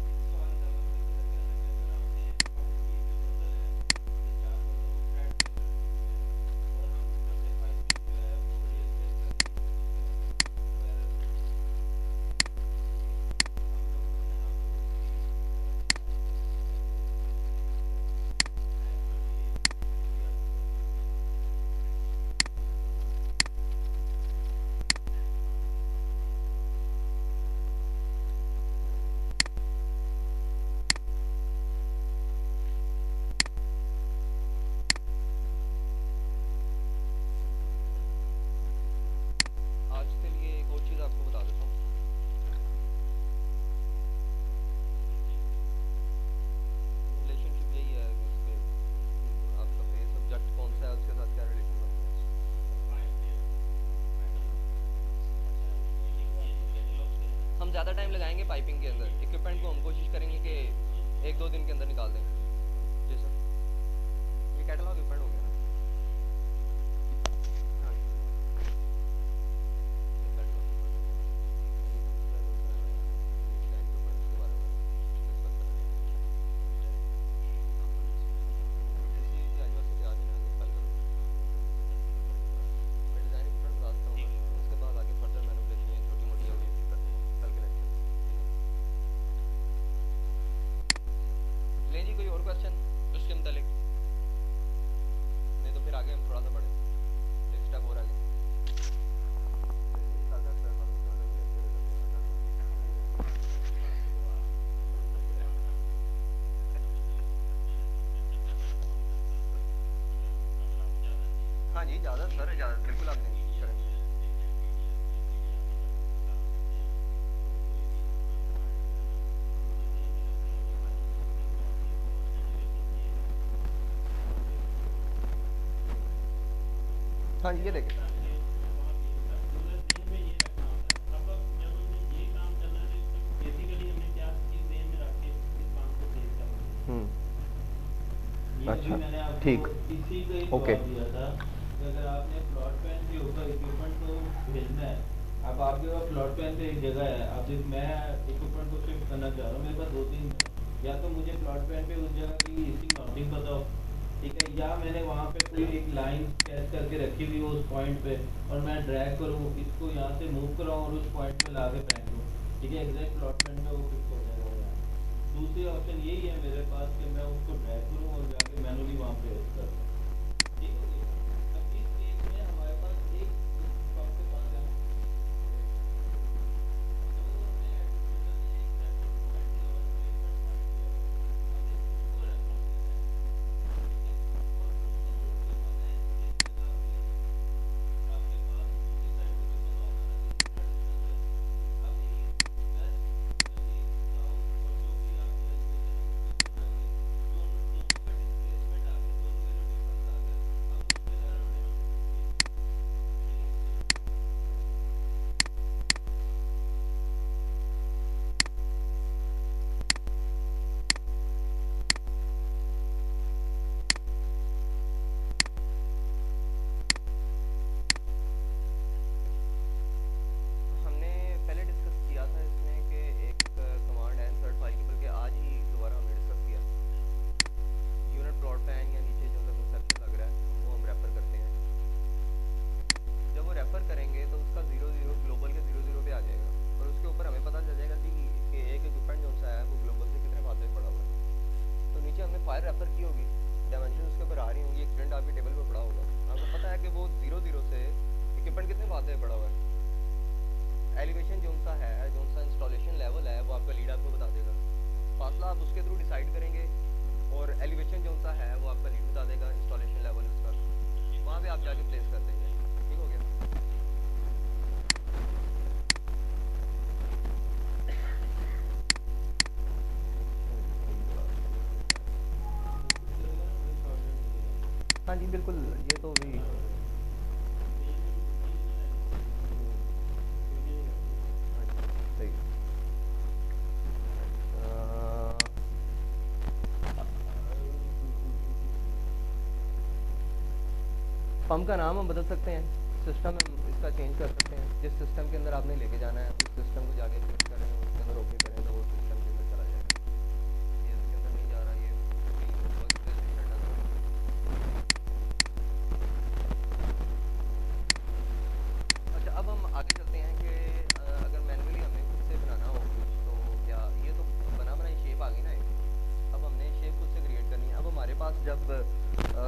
ज़्यादा टाइम लगाएंगे पाइपिंग के अंदर, इक्विपमेंट को हम कोशिश करेंगे कि 1-2 दिन के अंदर निकाल दें। जी सर, ये कैटलॉग इक्विपमेंट हो गया ना। हाँ जी ज़्यादा सर, ज़्यादा बिल्कुल आप नहीं करें। हाँ जी ये देखें, ये अभी अच्छा, मैंने आपको ठीक, इसी का ही ओके। जवाब दिया था कि अगर आपने प्लॉट प्लान के ऊपर इक्विपमेंट को भेजना है, अब आपके पास प्लॉट प्लान पे एक जगह है, अब जब मैं इक्विपमेंट को शिफ्ट करना चाह रहा हूँ, मेरे पास 2-3 है, या तो मुझे प्लॉट प्लान पे उस जगह की इसकी माउंटिंग पता हो, ठीक है, या मैंने वहाँ पे कोई एक लाइन स्केच करके रखी हुई हो उस पॉइंट पे और मैं ड्रैग करूँ इसको यहाँ से मूव कराऊँ और उस पॉइंट पे ला के फेंक दूँ, ठीक है, एग्जैक्ट प्लॉट प्लान में वो फिक्स हो जाएगा वो यहाँ। दूसरी ऑप्शन यही है मेरे पास कि मैं उसको ड्रैग करूँ और जाके मैनुअली वहाँ पे एड कर दूँ। ठीक हो गया। अब इस केस में हमारे पास एक पंप के पास है, हमने पहले डिस्कस किया था इसमें कि एक कमांड है इंसर्ट फाइल की, बल्कि आज ही दोबारा हमने डिस्कस किया। यूनिट प्लॉट प्लान या नीचे जो कंसेप्शन लग रहा है वो हम रेफर करते हैं। जब वो रेफर करेंगे तो उसका 00 ग्लोबल के 00 पे आ जाएगा और उसके ऊपर हमें पता चल जाएगा कि एक इक्विपमेंट जो सा है वो ग्लोबल से कितने फासले पे पड़ा हुआ है। तो नीचे हमने फाइल रेफर की होगी, डायमेंशन उसके ऊपर आ रही होंगी, एक प्रिंट आपकी टेबल पे पड़ा होगा, आपको पता है कि वो 00 से इक्विपमेंट कितने फासले पे पड़ा हुआ है। एलिवेशन जो सा है, जो सा इंस्टॉलेशन लेवल है, वो आपका लीड आपको बता देगा। फासला आप उसके थ्रू डिसाइड करेंगे और एलिवेशन जो सा है वो आपका लीड बता देगा, इंस्टॉलेशन लेवल उसका, वहाँ पे आप जाके प्लेस कर देंगे। ठीक हो गया। हाँ जी बिल्कुल, ये तो भी सही। पंप का नाम हम बदल सकते हैं, सिस्टम हम इसका चेंज कर सकते हैं। जिस सिस्टम के अंदर आपने लेके जाना है उस सिस्टम को जाके फिक्स करें, उसके अंदर ओके करें तो वो सिस्टम के अंदर चला जाएगा। ये इसके अंदर नहीं जा रहा, ये अच्छा। अब हम आगे चलते हैं कि अगर मैनुअली हमें खुद से बनाना हो कुछ, तो क्या ये तो बना बनाई शेप आ गई ना एक, अब हमने शेप खुद से क्रिएट करनी है। अब हमारे पास जब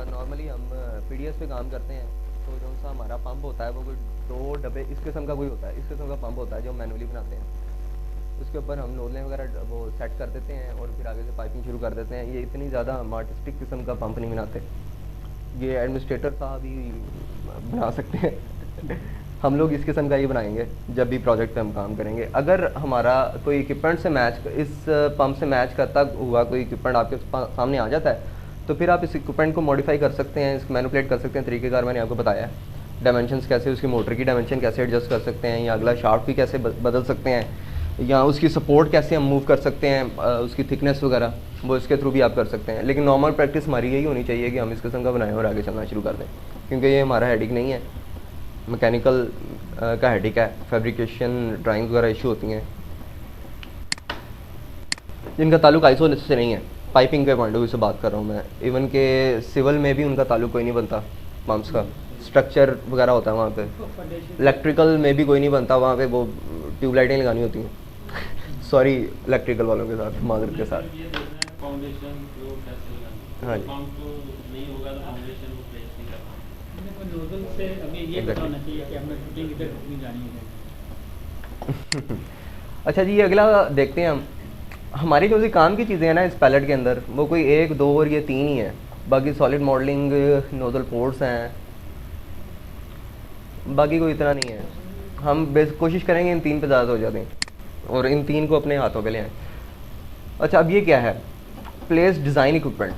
नॉर्मली हम पीडीएस पे काम करते हैं तो जो सा हमारा पंप होता है वो कोई 2 डब्बे इस किस्म का कोई होता है, इस किस्म का पंप होता है जो मैनुअली बनाते हैं। उसके ऊपर हम नोजलें वगैरह वो सेट कर देते हैं और फिर आगे से पाइपिंग शुरू कर देते हैं। ये इतनी ज़्यादा हम आर्टिस्टिक किस्म का पंप नहीं बनाते, ये एडमिनिस्ट्रेटर साहब ही बना सकते हैं हम लोग इस किस्म का ही बनाएंगे जब भी प्रोजेक्ट पे हम काम करेंगे। अगर हमारा कोई इक्विपमेंट से मैच, इस पंप से मैच करता हुआ कोई इक्विपमेंट आपके सामने आ जाता है तो फिर आप इस इक्विपमेंट को मॉडिफाई कर सकते हैं, इसको मैनिपुलेट कर सकते हैं। तरीक़ेकार मैंने आपको बताया है, डायमेंशंस कैसे, उसकी मोटर की डायमेंशन कैसे एडजस्ट कर सकते हैं, या अगला शाफ्ट भी कैसे बदल सकते हैं, या उसकी सपोर्ट कैसे हम मूव कर सकते हैं, उसकी थिकनेस वगैरह वो इसके थ्रू भी आप कर सकते हैं। लेकिन नॉर्मल प्रैक्टिस हमारी यही होनी चाहिए कि हम इस किस्म का बनाएं और आगे चलना शुरू कर दें, क्योंकि ये हमारा हेडिक नहीं है, मैकेनिकल का हेडिक है। फैब्रिकेशन ड्राइंग वगैरह इशू होती हैं जिनका ताल्लुक आइसो से नहीं है, पाइपिंग के पॉइंट ऑफ व्यू से बात कर रहा हूँ मैं। इवन के सिविल में भी उनका ताल्लुक कोई नहीं बनता, पम्प्स का स्ट्रक्चर वगैरह होता है वहाँ पे। इलेक्ट्रिकल में भी कोई नहीं बनता, वहाँ पे वो ट्यूबलाइटें लगानी होती हैं सॉरी इलेक्ट्रिकल वालों के साथ, माजरत के साथ। फाउंडेशन जो कैसे लगाना, हाँ जी। पंप तो नहीं होगा तो फाउंडेशन वो प्लेस नहीं करना। नोजल से हमें ये Exactly. पता होना चाहिए कि हमें फिटिंग इधर कितनी जानी है। अच्छा जी, अगला देखते हैं हम। हमारी जो सी काम की चीज़ें हैं ना इस पैलेट के अंदर, वो कोई 1, 2 और ये 3 ही है। बाकी सॉलिड मॉडलिंग, नोजल पोर्ट्स हैं, बाकी कोई इतना नहीं है। हम बेस कोशिश करेंगे इन 3 पे ज़्यादा हो जाते हैं और इन 3 को अपने हाथों पे ले आएँ। अच्छा, अब ये क्या है? प्लेस डिज़ाइन इक्विपमेंट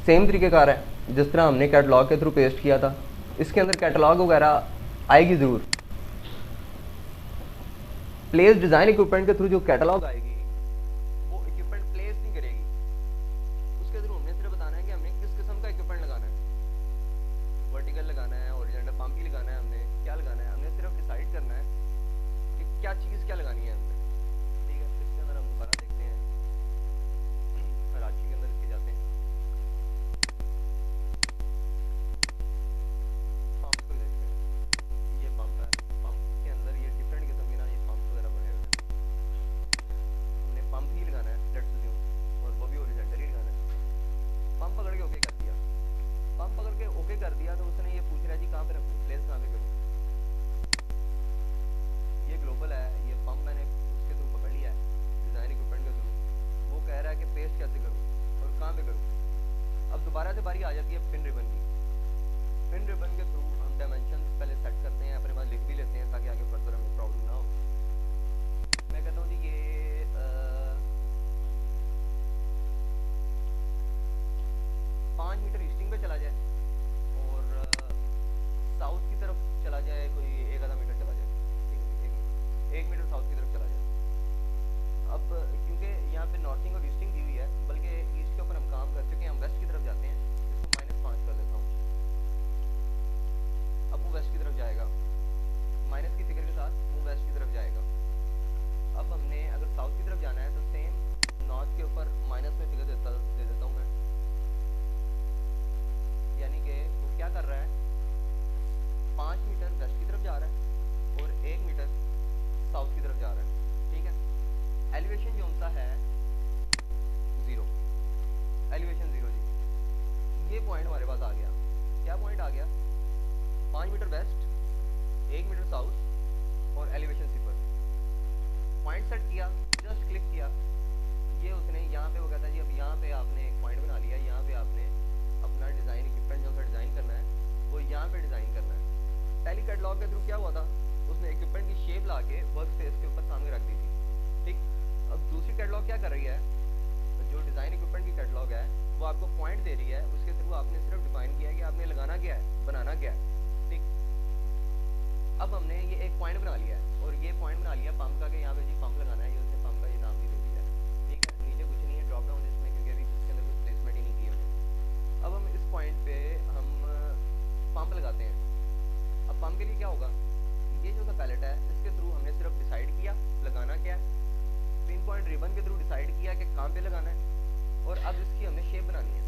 सेम तरीक़ेकार है जिस तरह हमने कैटलॉग के थ्रू पेस्ट किया था। इसके अंदर कैटलॉग वगैरह आएगी ज़रूर। प्लेस डिज़ाइन इक्विपमेंट के थ्रू जो कैटलॉग आएगी वो इक्विपमेंट प्लेस नहीं करेगी। उसके थ्रू हमने सिर्फ बताना है कि हमने किस किस्म का इक्विपमेंट लगाना है, वर्टिकल लगाना है, हॉरिजॉन्टल पंप ही लगाना है, हमने क्या लगाना है, हमने सिर्फ डिसाइड करना है कि क्या चीज़ क्या लगानी है हमने। ठीक है, इसके अंदर हम दोबारा देखते हैं, कराची के अंदर इसके जाते हैं, पंप को देखते हैं। ये पंप है, पंप के अंदर ये डिफरेंट किस्म के ना ये पंप वगैरह बने हुए हैं। हमने पंप ही लगाना है लेट्स अज्यूम, और वो भी हॉरिजॉन्टल ही लगाना है। पंप पकड़ के ओके कर दिया, पंप पकड़ के ओके कर दिया तो उसने ये पूछ रहा है जी कहाँ पे रखूँ, प्लेस कहाँ पे करूँ। ये ग्लोबल है, ये पंप मैंने उसके थ्रू पकड़ लिया है डिज़ाइन इक्विपमेंट के थ्रू। वो कह रहा है कि पेस्ट कैसे करूँ और कहाँ पे करूँ। अब दोबारा से बारी आ जाती है पिन रिबन की। पिन रिबन के थ्रू हम डायमेंशन पहले सेट करते हैं, अपने पास लिख भी लेते हैं ताकि आगे फर्दर हमें प्रॉब्लम ना हो। मैं कहता हूँ जी ये 5 मीटर ईस्टिंग पे चला जाए और साउथ की तरफ चला जाए, कोई 1 आधा मीटर चला जाए, ठीक है, 1 मीटर साउथ की तरफ चला जाए। अब क्योंकि यहाँ पे नॉर्थिंग और ईस्टिंग दी हुई है, बल्कि ईस्ट के ऊपर हम काम कर चुके हैं, हम वेस्ट की तरफ जाते हैं, इसको -5 कर देता हूँ। अब वो वेस्ट की तरफ जाएगा, माइनस की फिगर के साथ वो वेस्ट की तरफ जाएगा। अब हमने अगर साउथ की तरफ जाना है तो सेम नॉर्थ के ऊपर माइनस में फिगर दे देता हूँ मैं, यानी कि वो क्या कर रहा है, 5 मीटर वेस्ट की तरफ जा रहा है और 1 मीटर साउथ की तरफ जा रहा है। ठीक है, एलिवेशन जो होता है 0, एलिवेशन 0 जी। ये पॉइंट हमारे पास आ गया। क्या पॉइंट आ गया? 5 मीटर वेस्ट, 1 मीटर साउथ और एलिवेशन 0। पॉइंट सेट किया, जस्ट क्लिक किया, ये उसने यहाँ पे वो कहता है जी अब यहाँ पे आपने एक पॉइंट बना लिया, यहाँ पे आपने अपना डिज़ाइन इक्विपमेंट जो सा डिज़ाइन करना है वो यहाँ पे डिज़ाइन करना है। टैली कैटलॉग के थ्रू क्या हुआ था, उसने इक्विपमेंट की शेप ला के वर्क स्पेस के ऊपर सामने रख दी थी। ठीक, अब दूसरी कैटलॉग क्या कर रही है, जो डिज़ाइन इक्विपमेंट की कैटलॉग है वो आपको पॉइंट दे रही है, उसके थ्रू आपने सिर्फ डिफाइन किया है कि आपने लगाना क्या है, बनाना क्या है। ठीक, अब हमने ये एक पॉइंट बना लिया है और ये पॉइंट बना लिया पंप का कि यहाँ पे जी पंप लगाना है, ये उसने पंप का ये नाम भी दे दिया है। ठीक है, नीचे कुछ नहीं है, ड्रॉप डाउन लिस्ट में, क्योंकि अभी इसके अंदर कुछ प्लेसमेंट ही नहीं की हमने। अब हम इस पॉइंट पे हम पंप लगाते हैं। अब पंप के लिए क्या होगा, ये जो सा पैलेट है इसके थ्रू हमने सिर्फ डिसाइड किया लगाना क्या है, पिन पॉइंट रिबन के थ्रू डिसाइड किया कि कहाँ पे लगाना है, और अब इसकी हमने शेप बनानी है।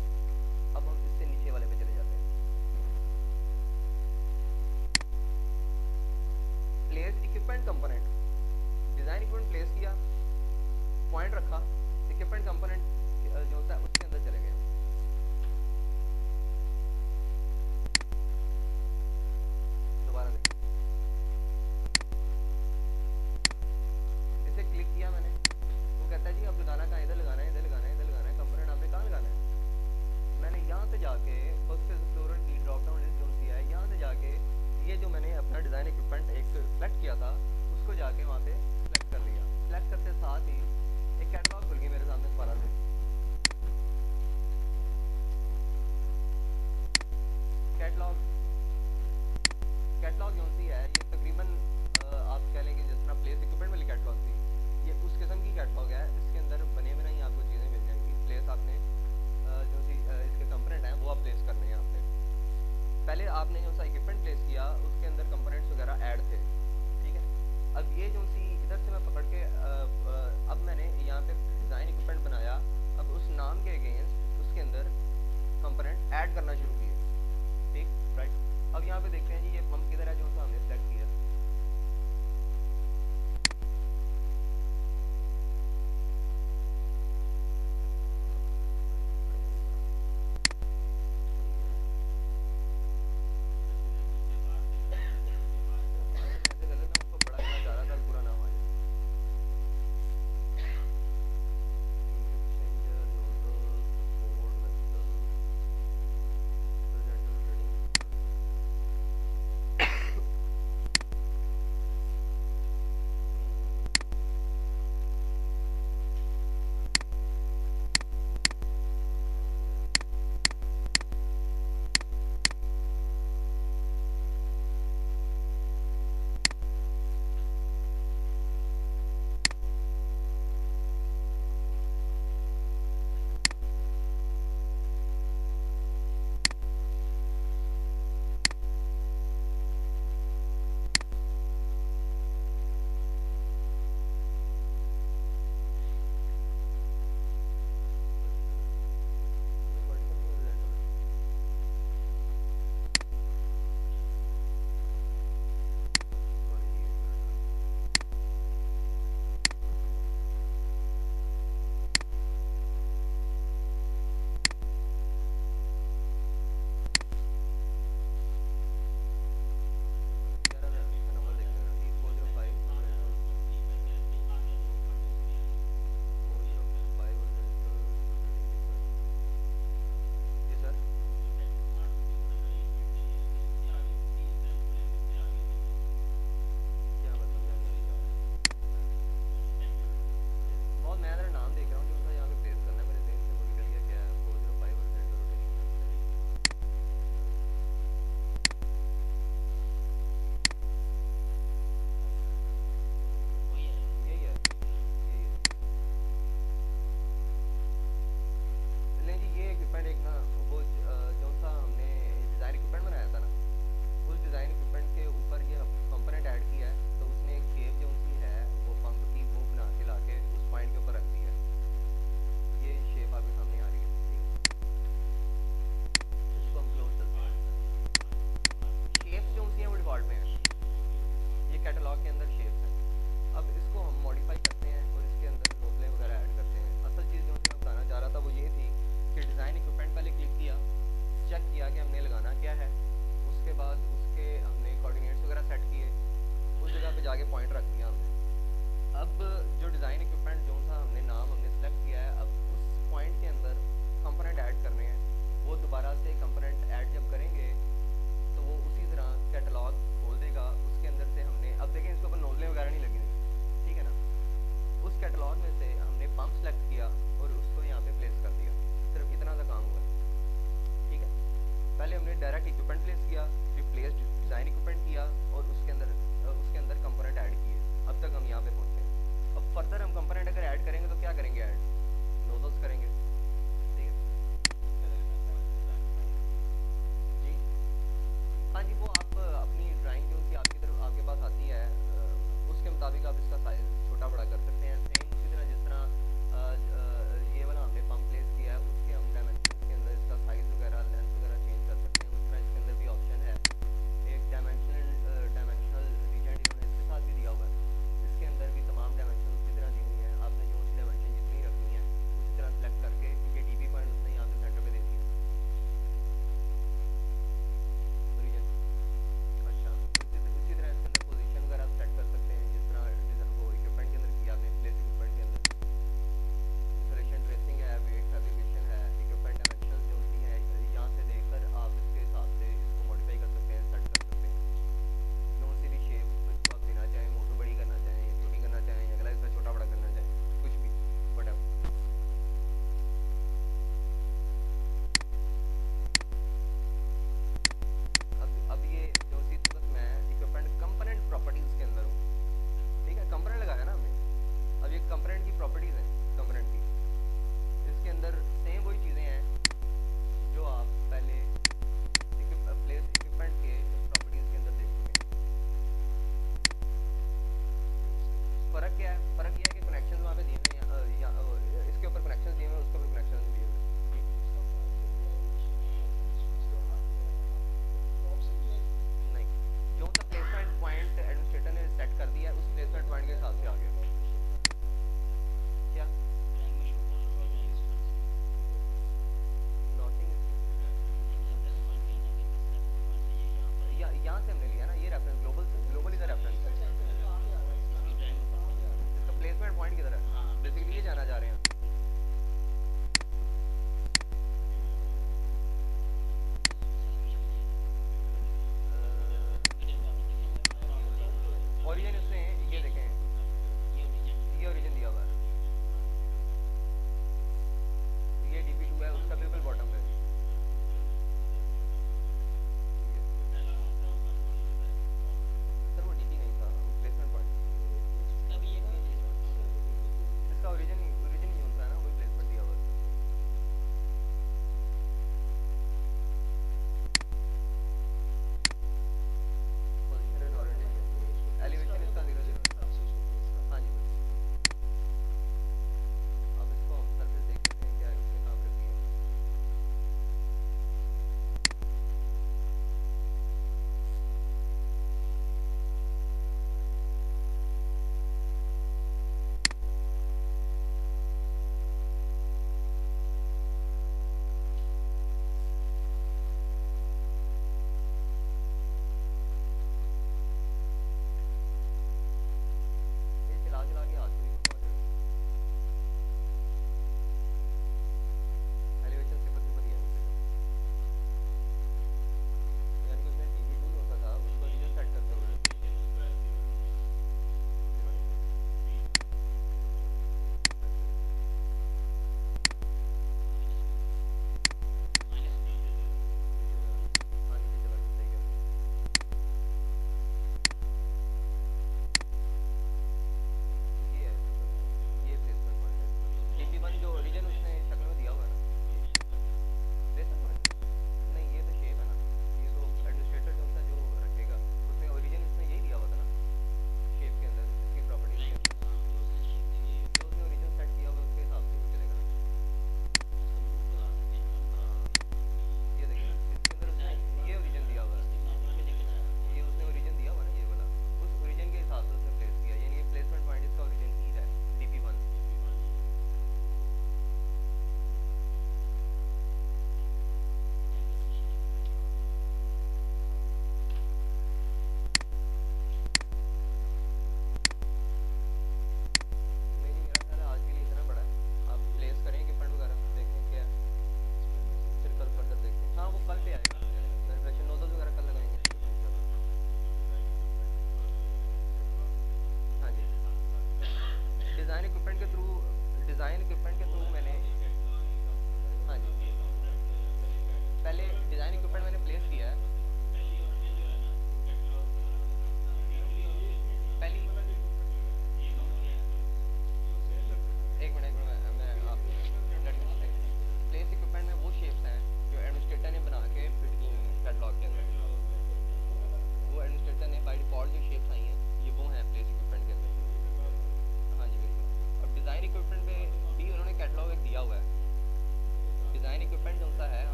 अब हम इससे नीचे वाले पे चले जाते हैं, place equipment component. Design equipment place किया, पॉइंट रखा, इक्विपमेंट कंपोनेंट जो होता है उसके अंदर चले गए। दोबारा देखिए, इसे क्लिक किया मैंने, वो कहता है जी अब लगाना कहाँ, इधर लगाना है, इधर लगाना है, इधर लगाना है, कंपोनेंट आपने कहाँ लगाना है। मैंने यहाँ से जाके फर्स्ट एक्सप्लोरर की ड्रॉप डाउन लिस्ट जो होती है, यहाँ से जाके ये जो मैंने अपना डिज़ाइन इक्विपमेंट एक सेलेक्ट किया था उसको जाके वहाँ पे सेलेक्ट कर लिया। सेलेक्ट करते साथ ही एक कैटलॉग खुल गई मेरे सामने दोबारा से। कैटलॉग जो होती है ये तकरीबन आप कह लेंगे जिस तरह प्लेस इक्विपमेंट वाली कैटलॉग थी, ये उस किस्म की कैटलॉग है। इसके अंदर बने बनाई आपको चीज़ें मिल जाएंगी। प्लेस आपने जो सी इसके कंपोनेंट हैं वो आप प्लेस करने हैं। आपने पहले आपने जो सा इक्विपमेंट प्लेस किया उसके अंदर कंपोनेंट्स वगैरह ऐड थे। ठीक है, अब ये जो सी इधर से मैं पकड़ के अब मैंने यहाँ पे डिज़ाइन इक्विपमेंट बनाया, अब उस नाम के अगेंस्ट उसके अंदर कंपोनेंट ऐड करना शुरू किए। ठीक, राइट। अब यहाँ पे देखते हैं जी ये पंप किधर है जो सा हमने सेलेक्ट किया।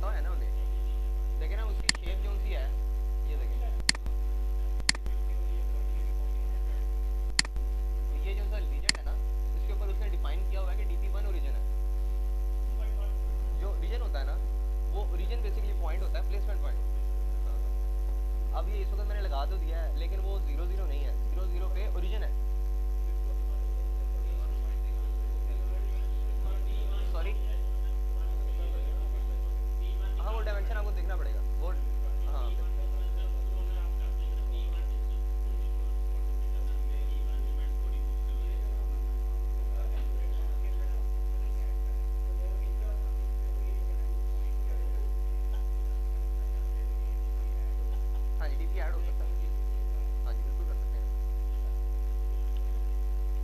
पता है ना उन्हें, देखें ना उसकी शेप जो सी है, ये देखें, ये जो सा रीजन है ना, इसके ऊपर उसने डिफाइन किया हुआ है कि DP1 ओरिजिन है। जो रीजन होता है ना, वो रीजन बेसिकली पॉइंट होता है, प्लेसमेंट पॉइंट। अब ये इस वक्त मैंने लगा तो दिया है, लेकिन वो 0 0 नहीं है, 0 0 पे ओरिजिन है। सॉरी, हाँ वो डायमेंशन आपको देखना पड़ेगा वो, हाँ हाँ जी DP ऐड हो सकता है, हाँ जी बिल्कुल कर सकते हैं।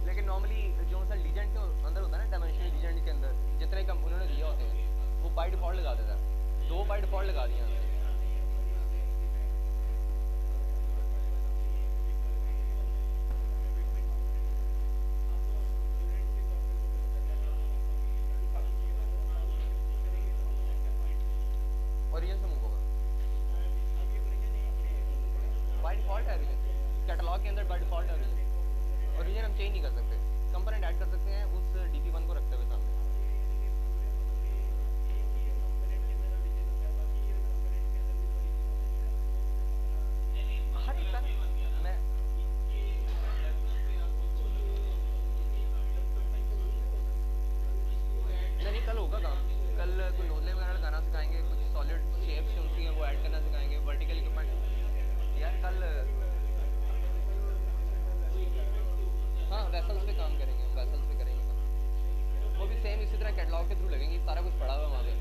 लेकिन नॉर्मली जो सा लीजेंड के अंदर होता है ना, डायमेंशनल लीजेंड के अंदर जितने कम उन्होंने दिए होते हैं, वो बाय डिफॉल्ट लगा देता है, 2 बाय डिफॉल्ट लगा दिया। ओरिजिन से मूव होगा, बाय डिफॉल्ट है ओरिजिन, कैटलॉग के अंदर बाय डिफॉल्ट है ओरिजिन। ओरिजिन हम चेंज नहीं कर सकते, कंपोनेंट ऐड कर सकते हैं उस DP1 को रखते हुए सामने। हर एक का मैं नहीं, कल होगा काम, कल कोई नोजले वगैरह लगाना सिखाएंगे, कुछ सॉलिड शेप्स जो होती हैं वो ऐड करना सिखाएंगे, वर्टिकल इक्विपमेंट यार कल, हाँ वेसल्स पे काम करेंगे, हम वेसल्स पे करेंगे काम। वो भी सेम इसी तरह कैटलॉग के थ्रू लगेंगी, सारा कुछ पड़ा हुआ है वहाँ पे।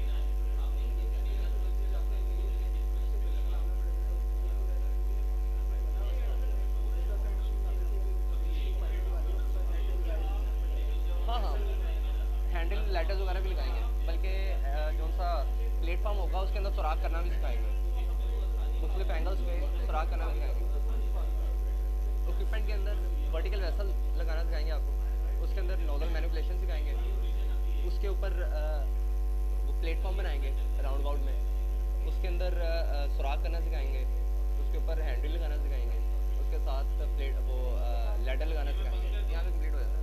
हाँ हाँ हैंडल लेटर्स वगैरह भी लगाएंगे, बल्कि जो सा प्लेटफॉर्म होगा उसके अंदर सुराख करना भी सिखाएंगे, मुख्तलिफ एंगल्स पे सुराख करना भी सिखाएंगे। इक्विपमेंट के अंदर वर्टिकल वेसल लगाना सिखाएंगे आपको, उसके अंदर नोजल मैनिपुलेशन सिखाएंगे, उसके ऊपर वो प्लेटफॉर्म बनाएंगे राउंड बाउंड में, उसके अंदर सुराख करना सिखाएंगे, उसके ऊपर हैंडल लगाना सिखाएंगे, उसके साथ प्लेट वो लैडर लगाना सिखाएंगे। यहाँ पे कंप्लीट हो जाता है।